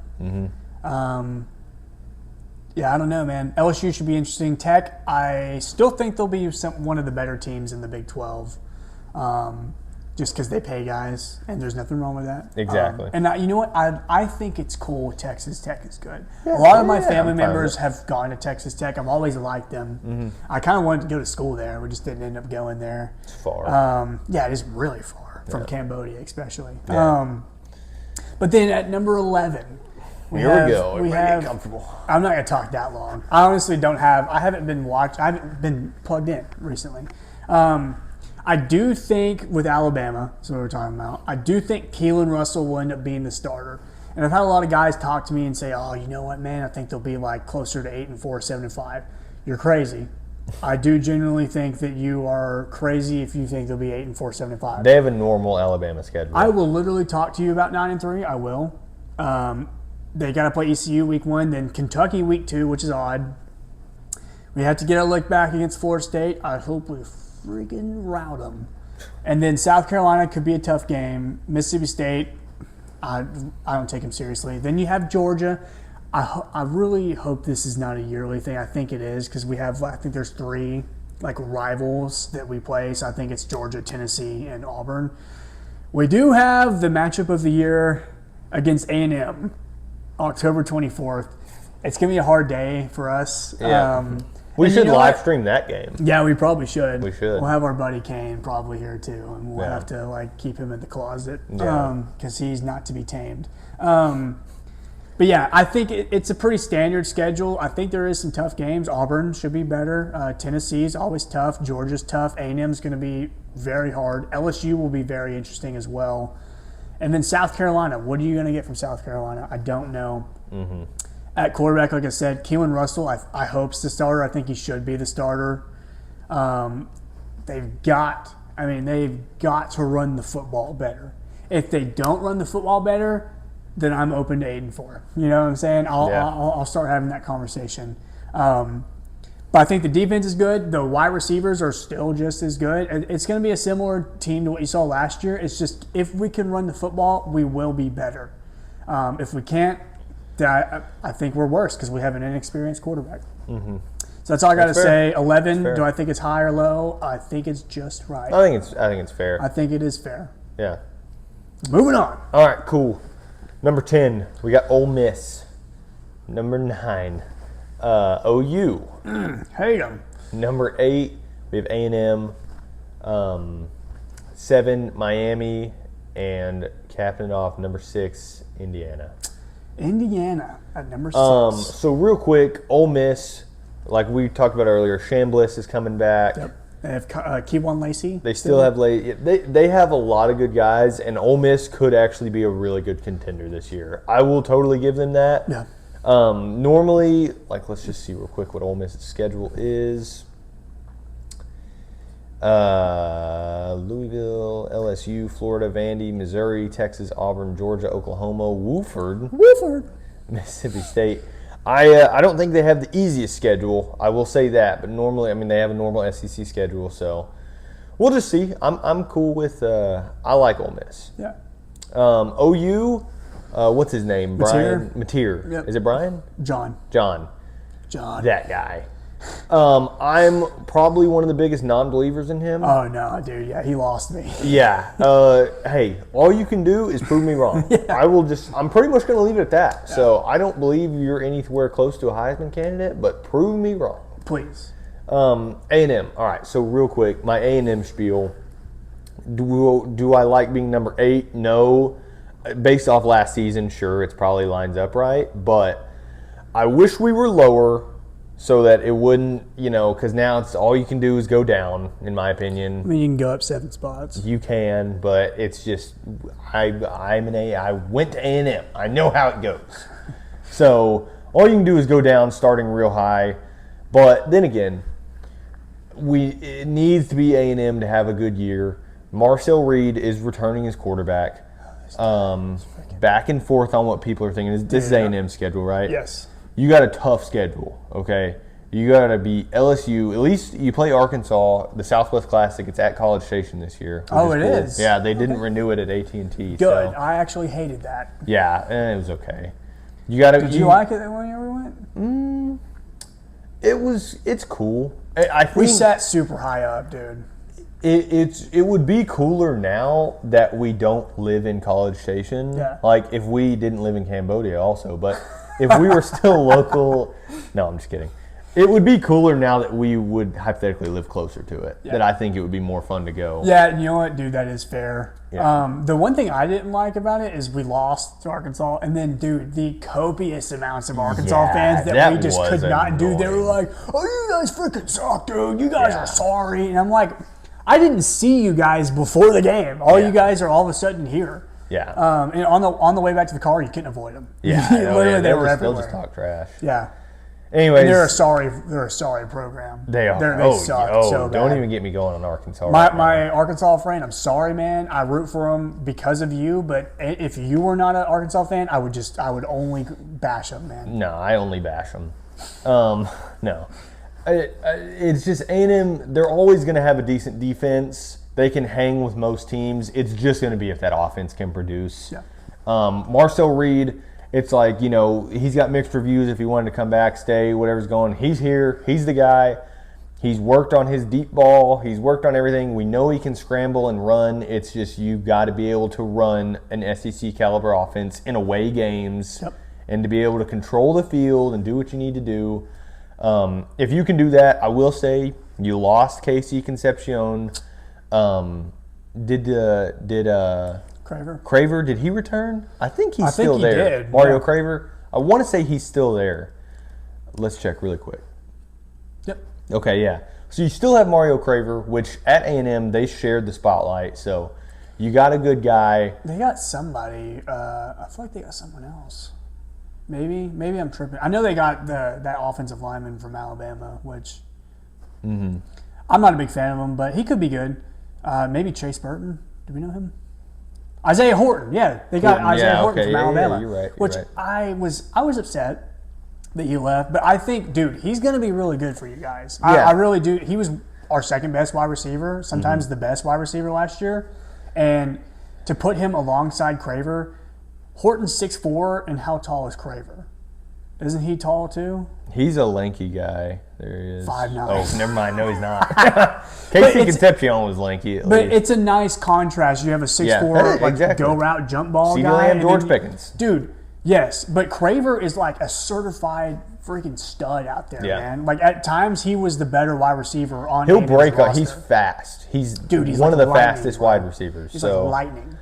Speaker 1: Yeah, I don't know, man. LSU should be interesting. Tech, I still think they'll be one of the better teams in the Big 12. Just because they pay guys, and there's nothing wrong with that.
Speaker 2: Exactly.
Speaker 1: You know what? I think it's cool. Texas Tech is good. A lot of my family
Speaker 2: I'm fine
Speaker 1: members
Speaker 2: with
Speaker 1: have gone to Texas Tech. I've always liked them.
Speaker 2: Mm-hmm.
Speaker 1: I kind of wanted to go to school there. We just didn't end up going there.
Speaker 2: It's far.
Speaker 1: Yeah, it is really far from Cambodia, especially.
Speaker 2: Yeah.
Speaker 1: But then at number 11,
Speaker 2: Here we go. Everybody get comfortable.
Speaker 1: I'm not going to talk that long. I honestly don't have. I haven't been plugged in recently. I do think with Alabama, that's what we're talking about, I do think Keelan Russell will end up being the starter. And I've had a lot of guys talk to me and say, oh, you know what, man, I think they'll be like closer to 8-4, 7-5. You're crazy. I do genuinely think that you are crazy if you think they'll be 8-4, 7-5.
Speaker 2: They have a normal Alabama schedule.
Speaker 1: I will literally talk to you about 9-3. I will. They got to play ECU week 1, then Kentucky week 2, which is odd. We have to get a look back against Florida State. I hope we freaking rout them. And then South Carolina could be a tough game. Mississippi State, I don't take them seriously. Then you have Georgia. I really hope this is not a yearly thing. I think it is because I think there's 3 like rivals that we play. So I think it's Georgia, Tennessee, and Auburn. We do have the matchup of the year against A&M, October 24th. It's going to be a hard day for us.
Speaker 2: Yeah. We should live stream that game.
Speaker 1: Yeah, we probably should.
Speaker 2: We should.
Speaker 1: We'll have our buddy Kane probably here too, and we'll have to like keep him in the closet because he's not to be tamed. But yeah, I think it's a pretty standard schedule. I think there is some tough games. Auburn should be better. Tennessee's always tough. Georgia's tough. A&M's going to be very hard. LSU will be very interesting as well. And then South Carolina. What are you going to get from South Carolina? I don't know. Mm-hmm. At quarterback, like I said, Keelan Russell, I hope's the starter. I think he should be the starter. They've got to run the football better. If they don't run the football better, then I'm open to 8-4. You know what I'm saying? I'll start having that conversation. But I think the defense is good. The wide receivers are still just as good. It's going to be a similar team to what you saw last year. It's just if we can run the football, we will be better. If we can't, I think we're worse because we have an inexperienced quarterback. Mm-hmm. So that's all I got to say. 11. Do I think it's high or low? I think it's just right.
Speaker 2: I think it's fair.
Speaker 1: I think it is fair.
Speaker 2: Yeah.
Speaker 1: Moving on.
Speaker 2: All right. Cool. Number 10, we got Ole Miss. Number 9, OU.
Speaker 1: Hate them.
Speaker 2: Number 8, we have A&M. 7, Miami, and capping it off, number 6, Indiana.
Speaker 1: Indiana at number 6.
Speaker 2: So real quick, Ole Miss, like we talked about earlier, Chambliss is coming back.
Speaker 1: Yep. They have Keywan Lacey.
Speaker 2: They still have they have a lot of good guys, and Ole Miss could actually be a really good contender this year. I will totally give them that.
Speaker 1: Yeah.
Speaker 2: Normally, like let's just see real quick what Ole Miss's schedule is. Louisville, LSU, Florida, Vandy, Missouri, Texas, Auburn, Georgia, Oklahoma, Wofford, Mississippi State. I don't think they have the easiest schedule. I will say that, but normally, they have a normal SEC schedule, so we'll just see. I'm cool with. I like Ole Miss.
Speaker 1: Yeah.
Speaker 2: OU, what's his name? Brian Mateer.
Speaker 1: Yep.
Speaker 2: Is it Brian?
Speaker 1: John.
Speaker 2: That guy. I'm probably one of the biggest non-believers in him.
Speaker 1: Oh no, dude! Yeah, he lost me.
Speaker 2: Yeah. Hey, all you can do is prove me wrong. I'm pretty much going to leave it at that. Yeah. So I don't believe you're anywhere close to a Heisman candidate, but prove me wrong.
Speaker 1: Please.
Speaker 2: A&M. All right. So real quick, my A&M spiel. Do I like being number 8? No. Based off last season, sure, it probably lines up right, but I wish we were lower. So that it wouldn't, because now it's all you can do is go down, in my opinion.
Speaker 1: You can go up 7 spots.
Speaker 2: You can, but it's just, I went to A&M. I know how it goes. So all you can do is go down starting real high. But then again, it needs to be A&M to have a good year. Marcel Reed is returning as quarterback. Back and forth on what people are thinking. This is A&M's schedule, right?
Speaker 1: Yes.
Speaker 2: You got a tough schedule, okay? You got to beat LSU. At least you play Arkansas, the Southwest Classic. It's at College Station this year.
Speaker 1: Oh, it is?
Speaker 2: Yeah, they didn't renew it at AT&T.
Speaker 1: Good. So. I actually hated that.
Speaker 2: Yeah, it was okay. You got to.
Speaker 1: Did you like it when you ever went?
Speaker 2: It's cool. I think
Speaker 1: We sat super high up, dude.
Speaker 2: it would be cooler now that we don't live in College Station.
Speaker 1: Yeah.
Speaker 2: Like if we didn't live in Cambodia also, but if we were still local, no, I'm just kidding. It would be cooler now that we would hypothetically live closer to it.
Speaker 1: Yeah.
Speaker 2: That I think it would be more fun to go.
Speaker 1: Yeah, you know what, dude, that is fair.
Speaker 2: Yeah.
Speaker 1: The one thing I didn't like about it is we lost to Arkansas, and then, dude, the copious amounts of Arkansas
Speaker 2: Yeah,
Speaker 1: fans that
Speaker 2: that
Speaker 1: we just
Speaker 2: was
Speaker 1: could not do. They were
Speaker 2: annoying.
Speaker 1: like, "Oh, you guys freaking suck, dude. You guys
Speaker 2: Yeah.
Speaker 1: are sorry." And I'm like, I didn't see you guys before the game. All
Speaker 2: Yeah.
Speaker 1: you guys are all of a sudden here.
Speaker 2: Yeah.
Speaker 1: And on the way back to the car, you couldn't avoid them.
Speaker 2: Yeah.
Speaker 1: Literally, they
Speaker 2: they'll
Speaker 1: were
Speaker 2: just, they'll
Speaker 1: everywhere.
Speaker 2: just talk trash.
Speaker 1: Yeah.
Speaker 2: Anyways,
Speaker 1: They're a sorry program.
Speaker 2: they are.
Speaker 1: They suck so bad.
Speaker 2: Don't even get me going on Arkansas.
Speaker 1: My,
Speaker 2: right now.
Speaker 1: my Arkansas friend, I'm sorry, man. I root for them because of you, but if you were not an Arkansas fan, I would only bash them, man.
Speaker 2: No, I only bash them. No, it's just A&M. They're always going to have a decent defense. They can hang with most teams. It's just going to be if that offense can produce.
Speaker 1: Yeah.
Speaker 2: Marcel Reed, it's like, he's got mixed reviews. If he wanted to come back, stay, whatever's going. He's here. He's the guy. He's worked on his deep ball. He's worked on everything. We know he can scramble and run. It's just you've got to be able to run an SEC caliber offense in away games.
Speaker 1: Yep.
Speaker 2: And to be able to control the field and do what you need to do. If you can do that, I will say you lost Casey Concepcion. Did
Speaker 1: Craver?
Speaker 2: did he return? I think he's
Speaker 1: I think
Speaker 2: still
Speaker 1: he
Speaker 2: there.
Speaker 1: did,
Speaker 2: Mario
Speaker 1: yeah.
Speaker 2: Craver. I want to say he's still there. Let's check really quick.
Speaker 1: Yep.
Speaker 2: Okay, yeah. So you still have Mario Craver, which at A&M they shared the spotlight. So you got a good guy.
Speaker 1: They got somebody. I feel like they got someone else. Maybe I'm tripping. I know they got that offensive lineman from Alabama, which I'm not a big fan of him, but he could be good. Maybe Chase Burton. Do we know him? Isaiah Horton. Yeah, they got
Speaker 2: Horton,
Speaker 1: Isaiah
Speaker 2: yeah,
Speaker 1: Horton
Speaker 2: okay,
Speaker 1: from
Speaker 2: yeah,
Speaker 1: Alabama.
Speaker 2: yeah, you're right, you're
Speaker 1: which
Speaker 2: right.
Speaker 1: I was upset that he left, but I think, dude, he's going to be really good for you guys.
Speaker 2: Yeah.
Speaker 1: I really do. He was our second best wide receiver, sometimes the best wide receiver last year, and to put him alongside Craver, Horton's 6'4", and how tall is Craver? Isn't he tall too?
Speaker 2: He's a lanky guy. There he is.
Speaker 1: 5'9".
Speaker 2: Oh, never mind. No, he's not. Casey
Speaker 1: it's-
Speaker 2: Concepcion was lanky at
Speaker 1: But
Speaker 2: least.
Speaker 1: it's a nice contrast. You have a 6'4", like
Speaker 2: exactly.
Speaker 1: go route jump ball
Speaker 2: CeeDee
Speaker 1: guy.
Speaker 2: Lamb,
Speaker 1: and
Speaker 2: George
Speaker 1: then
Speaker 2: Pickens.
Speaker 1: Dude, yes. But Craver is like a certified freaking stud out there,
Speaker 2: Yeah.
Speaker 1: man. Like at times he was the better wide receiver on
Speaker 2: He'll
Speaker 1: A&M's
Speaker 2: break up.
Speaker 1: roster.
Speaker 2: He's fast. He's
Speaker 1: He's
Speaker 2: one
Speaker 1: like
Speaker 2: of the
Speaker 1: lightning,
Speaker 2: fastest
Speaker 1: bro.
Speaker 2: wide receivers.
Speaker 1: He's
Speaker 2: So
Speaker 1: like lightning.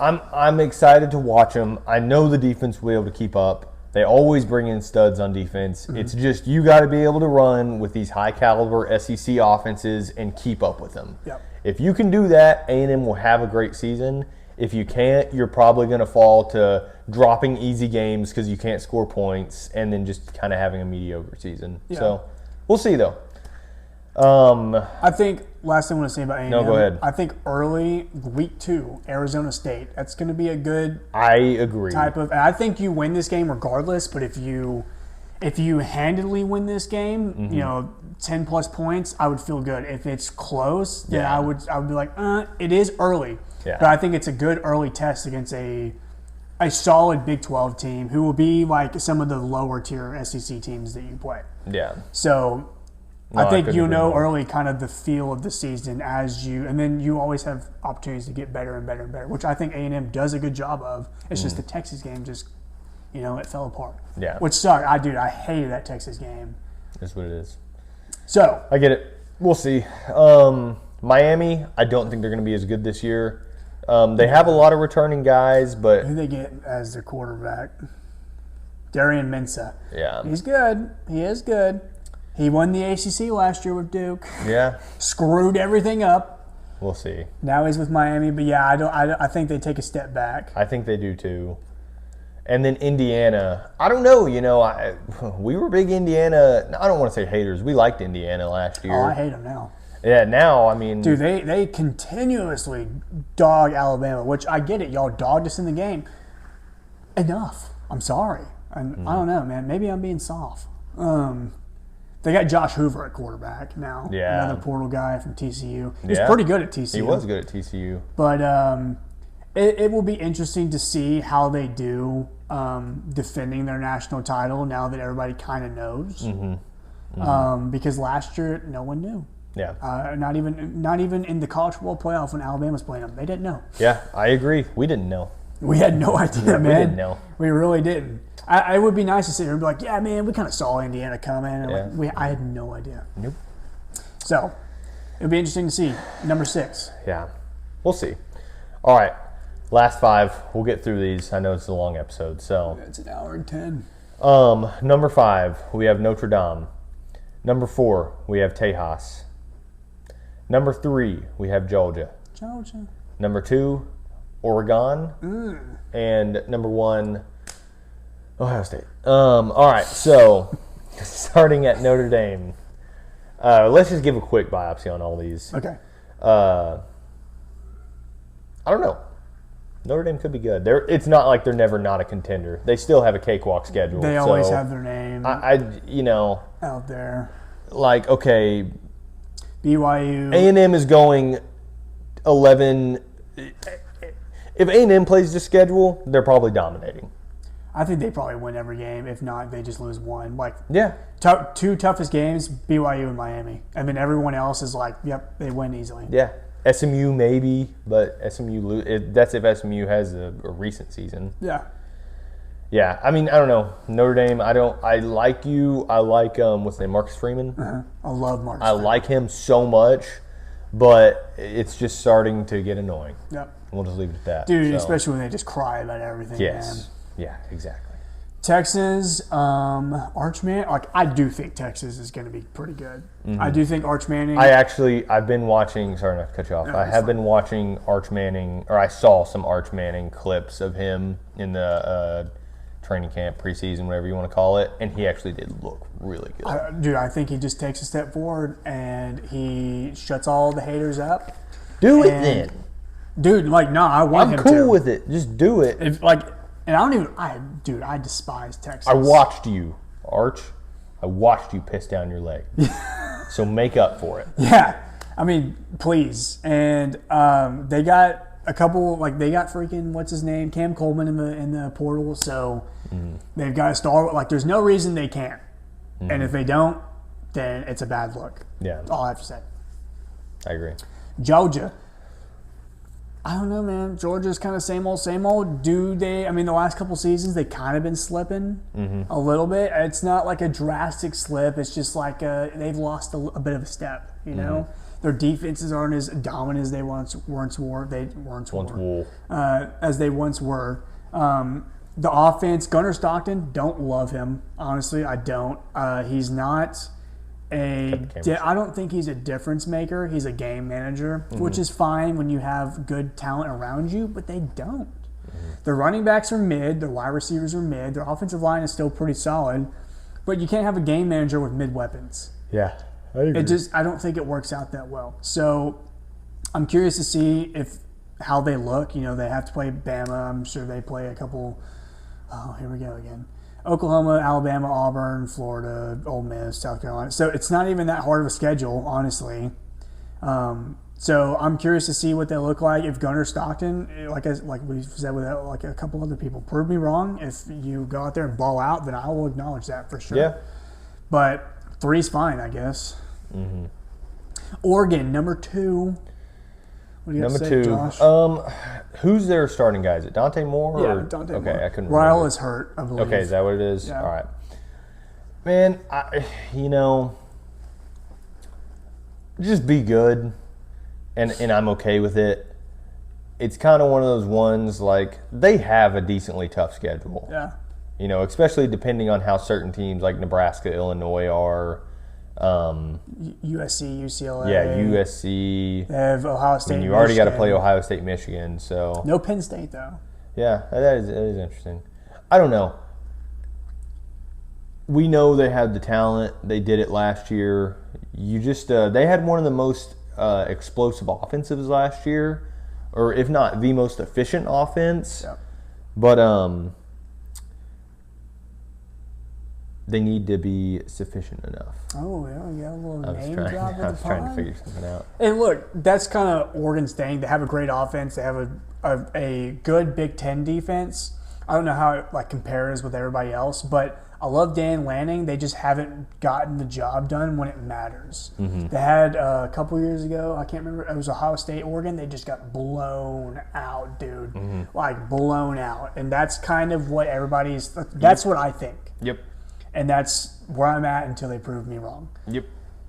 Speaker 2: I'm excited to watch him. I know the defense will be able to keep up. They always bring in studs on defense.
Speaker 1: Mm-hmm.
Speaker 2: It's just you got to be able to run with these high caliber SEC offenses and keep up with them.
Speaker 1: Yep.
Speaker 2: If you can do that, A&M will have a great season. If you can't, you're probably going to fall to dropping easy games because you can't score points and then just kind of having a mediocre season.
Speaker 1: Yeah.
Speaker 2: So we'll see though.
Speaker 1: I think last thing I want to say about A&M.
Speaker 2: No, go ahead.
Speaker 1: I think early week 2, Arizona State. That's going to be a good
Speaker 2: I agree.
Speaker 1: type of. And I think you win this game regardless. But if you handedly win this game,
Speaker 2: Mm-hmm.
Speaker 1: 10 plus points, I would feel good. If it's close, then
Speaker 2: Yeah.
Speaker 1: I would be like, it is early.
Speaker 2: Yeah.
Speaker 1: But I think it's a good early test against a solid Big 12 team who will be like some of the lower tier SEC teams that you play.
Speaker 2: Yeah.
Speaker 1: So
Speaker 2: No,
Speaker 1: I think
Speaker 2: couldn't
Speaker 1: you
Speaker 2: agree
Speaker 1: know
Speaker 2: more.
Speaker 1: early kind of the feel of the season and then you always have opportunities to get better and better and better, which I think A&M does a good job of. It's just the Texas game just, it fell apart.
Speaker 2: Yeah.
Speaker 1: Which sucked. I hated that Texas game.
Speaker 2: That's what it is.
Speaker 1: So,
Speaker 2: I get it. We'll see. Miami, I don't think they're going to be as good this year. They have a lot of returning guys, but
Speaker 1: who they get as their quarterback? Darian Mensah.
Speaker 2: yeah,
Speaker 1: He's good. He is good. He won the ACC last year with Duke.
Speaker 2: yeah,
Speaker 1: Screwed everything up.
Speaker 2: we'll see.
Speaker 1: Now he's with Miami, but yeah, I think they take a step back.
Speaker 2: I think they do too. And then Indiana, I don't know. We were big Indiana. I don't want to say haters. We liked Indiana last year.
Speaker 1: Oh, I hate them now.
Speaker 2: Yeah, now I mean,
Speaker 1: Dude, they continuously dog Alabama, which I get it. Y'all dogged us in the game. Enough. I'm sorry. And I don't know, man. Maybe I'm being soft. They got Josh Hoover at quarterback now.
Speaker 2: Yeah.
Speaker 1: Another portal guy from TCU. He's
Speaker 2: Yeah.
Speaker 1: pretty good at TCU.
Speaker 2: he was good at TCU.
Speaker 1: But it will be interesting to see how they do defending their national title now that everybody kind of knows. Because last year no one knew.
Speaker 2: Yeah.
Speaker 1: Not even in the college football playoff when Alabama's playing them, they didn't know.
Speaker 2: Yeah, I agree. We didn't know.
Speaker 1: We had no idea, man.
Speaker 2: We didn't know.
Speaker 1: We really didn't. It would be nice to sit here and be like, yeah, man, we kind of saw Indiana coming. And
Speaker 2: Yeah.
Speaker 1: I had no idea.
Speaker 2: Nope.
Speaker 1: So it'll be interesting to see. Number 6.
Speaker 2: Yeah. We'll see. All right. Last 5. We'll get through these. I know it's a long episode, so.
Speaker 1: It's an hour and 10.
Speaker 2: Number 5, we have Notre Dame. Number 4, we have Tejas. Number 3, we have Georgia. Number 2, Oregon. And number 1, Ohio State. All right, so starting at Notre Dame. Let's just give a quick biopsy on all these.
Speaker 1: Okay.
Speaker 2: I don't know. Notre Dame could be good. It's not like they're never not a contender. They still have a cakewalk schedule.
Speaker 1: They always have their name
Speaker 2: out
Speaker 1: there.
Speaker 2: Like, okay,
Speaker 1: BYU.
Speaker 2: A&M is going 11. If A&M plays the schedule, they're probably dominating.
Speaker 1: I think they probably win every game. If not, they just lose one. Like,
Speaker 2: Yeah.
Speaker 1: two toughest games, BYU and Miami. I mean, everyone else is like, yep, they win easily.
Speaker 2: Yeah. SMU maybe, but SMU that's if SMU has a recent season.
Speaker 1: Yeah.
Speaker 2: Yeah, I mean, I don't know. Notre Dame, I like you. I like, what's his name, Marcus Freeman.
Speaker 1: I love Marcus.
Speaker 2: I like him so much, but it's just starting to get annoying.
Speaker 1: Yep.
Speaker 2: We'll just leave it at that.
Speaker 1: Dude,
Speaker 2: So,
Speaker 1: especially when they just cry about everything.
Speaker 2: Yes.
Speaker 1: Man.
Speaker 2: Yeah, exactly.
Speaker 1: Texas, Arch Manning. Like, I do think Texas is going to be pretty good. I do think Arch Manning.
Speaker 2: I've been watching, sorry not to cut you off.
Speaker 1: No,
Speaker 2: I
Speaker 1: it's
Speaker 2: have
Speaker 1: fine.
Speaker 2: been watching Arch Manning, or I saw some Arch Manning clips of him in the training camp, preseason, whatever you want to call it, and he actually did look really good.
Speaker 1: Dude, I think he just takes a step forward and he shuts all the haters up.
Speaker 2: Do it
Speaker 1: and-
Speaker 2: then.
Speaker 1: Dude, like, no, I want
Speaker 2: I'm
Speaker 1: him
Speaker 2: cool
Speaker 1: to.
Speaker 2: with it. Just do it.
Speaker 1: If, like, and I don't even. I despise Texas.
Speaker 2: I watched you, Arch. I watched you piss down your leg. So make up for it.
Speaker 1: Yeah, I mean, please. And they got a couple. Like, they got freaking what's his name, Cam Coleman in the portal. So they've got a star. Like, there's no reason they can't. And if they don't, then it's a bad look.
Speaker 2: Yeah,
Speaker 1: That's all I have to say.
Speaker 2: I agree.
Speaker 1: Georgia. I don't know, man. Georgia's kind of same old, same old. I mean, the last couple seasons, they kind of been slipping a little bit. It's not like a drastic slip. It's just like they've lost a bit of a step, you know? Their defenses aren't as dominant as they once were. As they once were. The offense, Gunnar Stockton, don't love him. Honestly, I don't. He's not I don't think he's a difference maker. He's a game manager, which is fine when you have good talent around you, but they don't. Their running backs are mid. Their wide receivers are mid. Their offensive line is still pretty solid, but you can't have a game manager with mid weapons.
Speaker 2: Yeah, I agree.
Speaker 1: I don't think it works out that well. So I'm curious to see how they look. You know, they have to play Bama. I'm sure they play a couple. Oh, here we go again. Oklahoma, Alabama, Auburn, Florida, Ole Miss, South Carolina. So it's not even that hard of a schedule, honestly. So I'm curious to see what they look like. If Gunnar Stockton, like we said with like a couple other people, prove me wrong. If you go out there and ball out, then I will acknowledge that for sure.
Speaker 2: Yeah.
Speaker 1: But 3's fine, I guess. Oregon, number 2. What do you
Speaker 2: Number
Speaker 1: have to say,
Speaker 2: 2.
Speaker 1: Josh?
Speaker 2: Who's their starting guy? Is it Dante Moore?
Speaker 1: Yeah,
Speaker 2: or?
Speaker 1: Dante
Speaker 2: Okay,
Speaker 1: Moore.
Speaker 2: I couldn't
Speaker 1: Ryle
Speaker 2: remember.
Speaker 1: is hurt, I believe.
Speaker 2: Okay, is that what it is?
Speaker 1: Yeah.
Speaker 2: All right. Man, just be good, and I'm okay with it. It's kind of one of those ones, like, they have a decently tough schedule.
Speaker 1: Yeah.
Speaker 2: You know, especially depending on how certain teams like Nebraska, Illinois are.
Speaker 1: USC, UCLA.
Speaker 2: Yeah, USC.
Speaker 1: They have Ohio State.
Speaker 2: And you already got to play
Speaker 1: Michigan.
Speaker 2: Ohio State, Michigan, so.
Speaker 1: No Penn State, though.
Speaker 2: Yeah, that is interesting. I don't know. We know they had the talent. They did it last year. You just they had one of the most explosive offensives last year, or if not the most efficient offense.
Speaker 1: Yeah.
Speaker 2: But they need to be sufficient enough.
Speaker 1: Oh, yeah, we got a little
Speaker 2: I was
Speaker 1: name
Speaker 2: trying.
Speaker 1: drop
Speaker 2: I
Speaker 1: at
Speaker 2: was
Speaker 1: the
Speaker 2: trying to
Speaker 1: pod.
Speaker 2: figure something out.
Speaker 1: And look, that's kind of Oregon's thing. They have a great offense. They have a good Big Ten defense. I don't know how it like compares with everybody else, but I love Dan Lanning. They just haven't gotten the job done when it matters. They had a couple years ago, I can't remember, it was Ohio State, Oregon. They just got blown out, dude. Like blown out. And that's kind of what that's what I think.
Speaker 2: Yep.
Speaker 1: And that's where I'm at until they prove me wrong.
Speaker 2: Yep.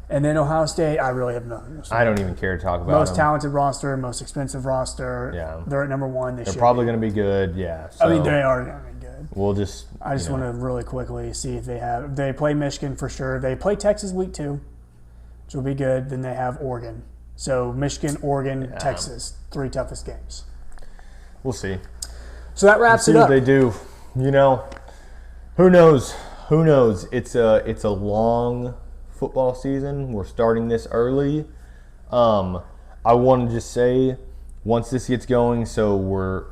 Speaker 1: And then Ohio State, I really have nothing to say.
Speaker 2: I don't even care to talk about
Speaker 1: Most
Speaker 2: them.
Speaker 1: talented roster, most expensive roster.
Speaker 2: Yeah.
Speaker 1: They're at number one.
Speaker 2: They're probably going to be good. Yeah.
Speaker 1: I mean,
Speaker 2: so
Speaker 1: they are going to be good.
Speaker 2: We'll just.
Speaker 1: I just want to really quickly see if they play Michigan for sure. They play Texas week 2, which will be good. Then they have Oregon. So Michigan, Oregon, Texas, 3 toughest games.
Speaker 2: We'll see.
Speaker 1: So that wraps
Speaker 2: See
Speaker 1: it
Speaker 2: what
Speaker 1: up.
Speaker 2: they do. You know, who knows? Who knows? It's a long football season. We're starting this early. I want to just say, once this gets going, so we're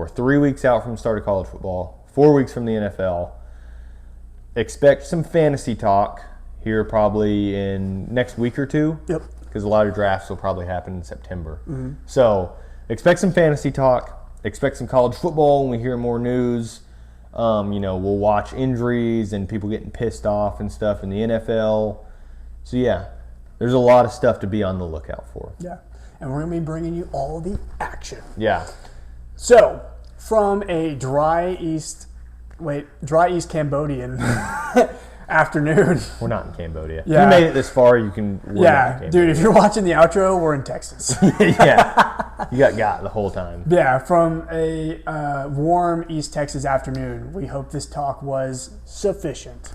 Speaker 2: 3 weeks out from the start of college football, 4 weeks from the NFL. Expect some fantasy talk here probably in next week or 2.
Speaker 1: Yep.
Speaker 2: Because a lot of drafts will probably happen in September. So expect some fantasy talk. Expect some college football when we hear more news. We'll watch injuries and people getting pissed off and stuff in the NFL. So, yeah, there's a lot of stuff to be on the lookout for.
Speaker 1: Yeah. And we're going to be bringing you all the action.
Speaker 2: Yeah.
Speaker 1: So, from a dry East Cambodian afternoon.
Speaker 2: We're not in Cambodia.
Speaker 1: Yeah.
Speaker 2: You made it this far, we're not in Cambodia.
Speaker 1: Dude, if you're watching the outro, we're in Texas.
Speaker 2: Yeah. You got the whole time.
Speaker 1: Yeah, from a warm East Texas afternoon, we hope this talk was sufficient.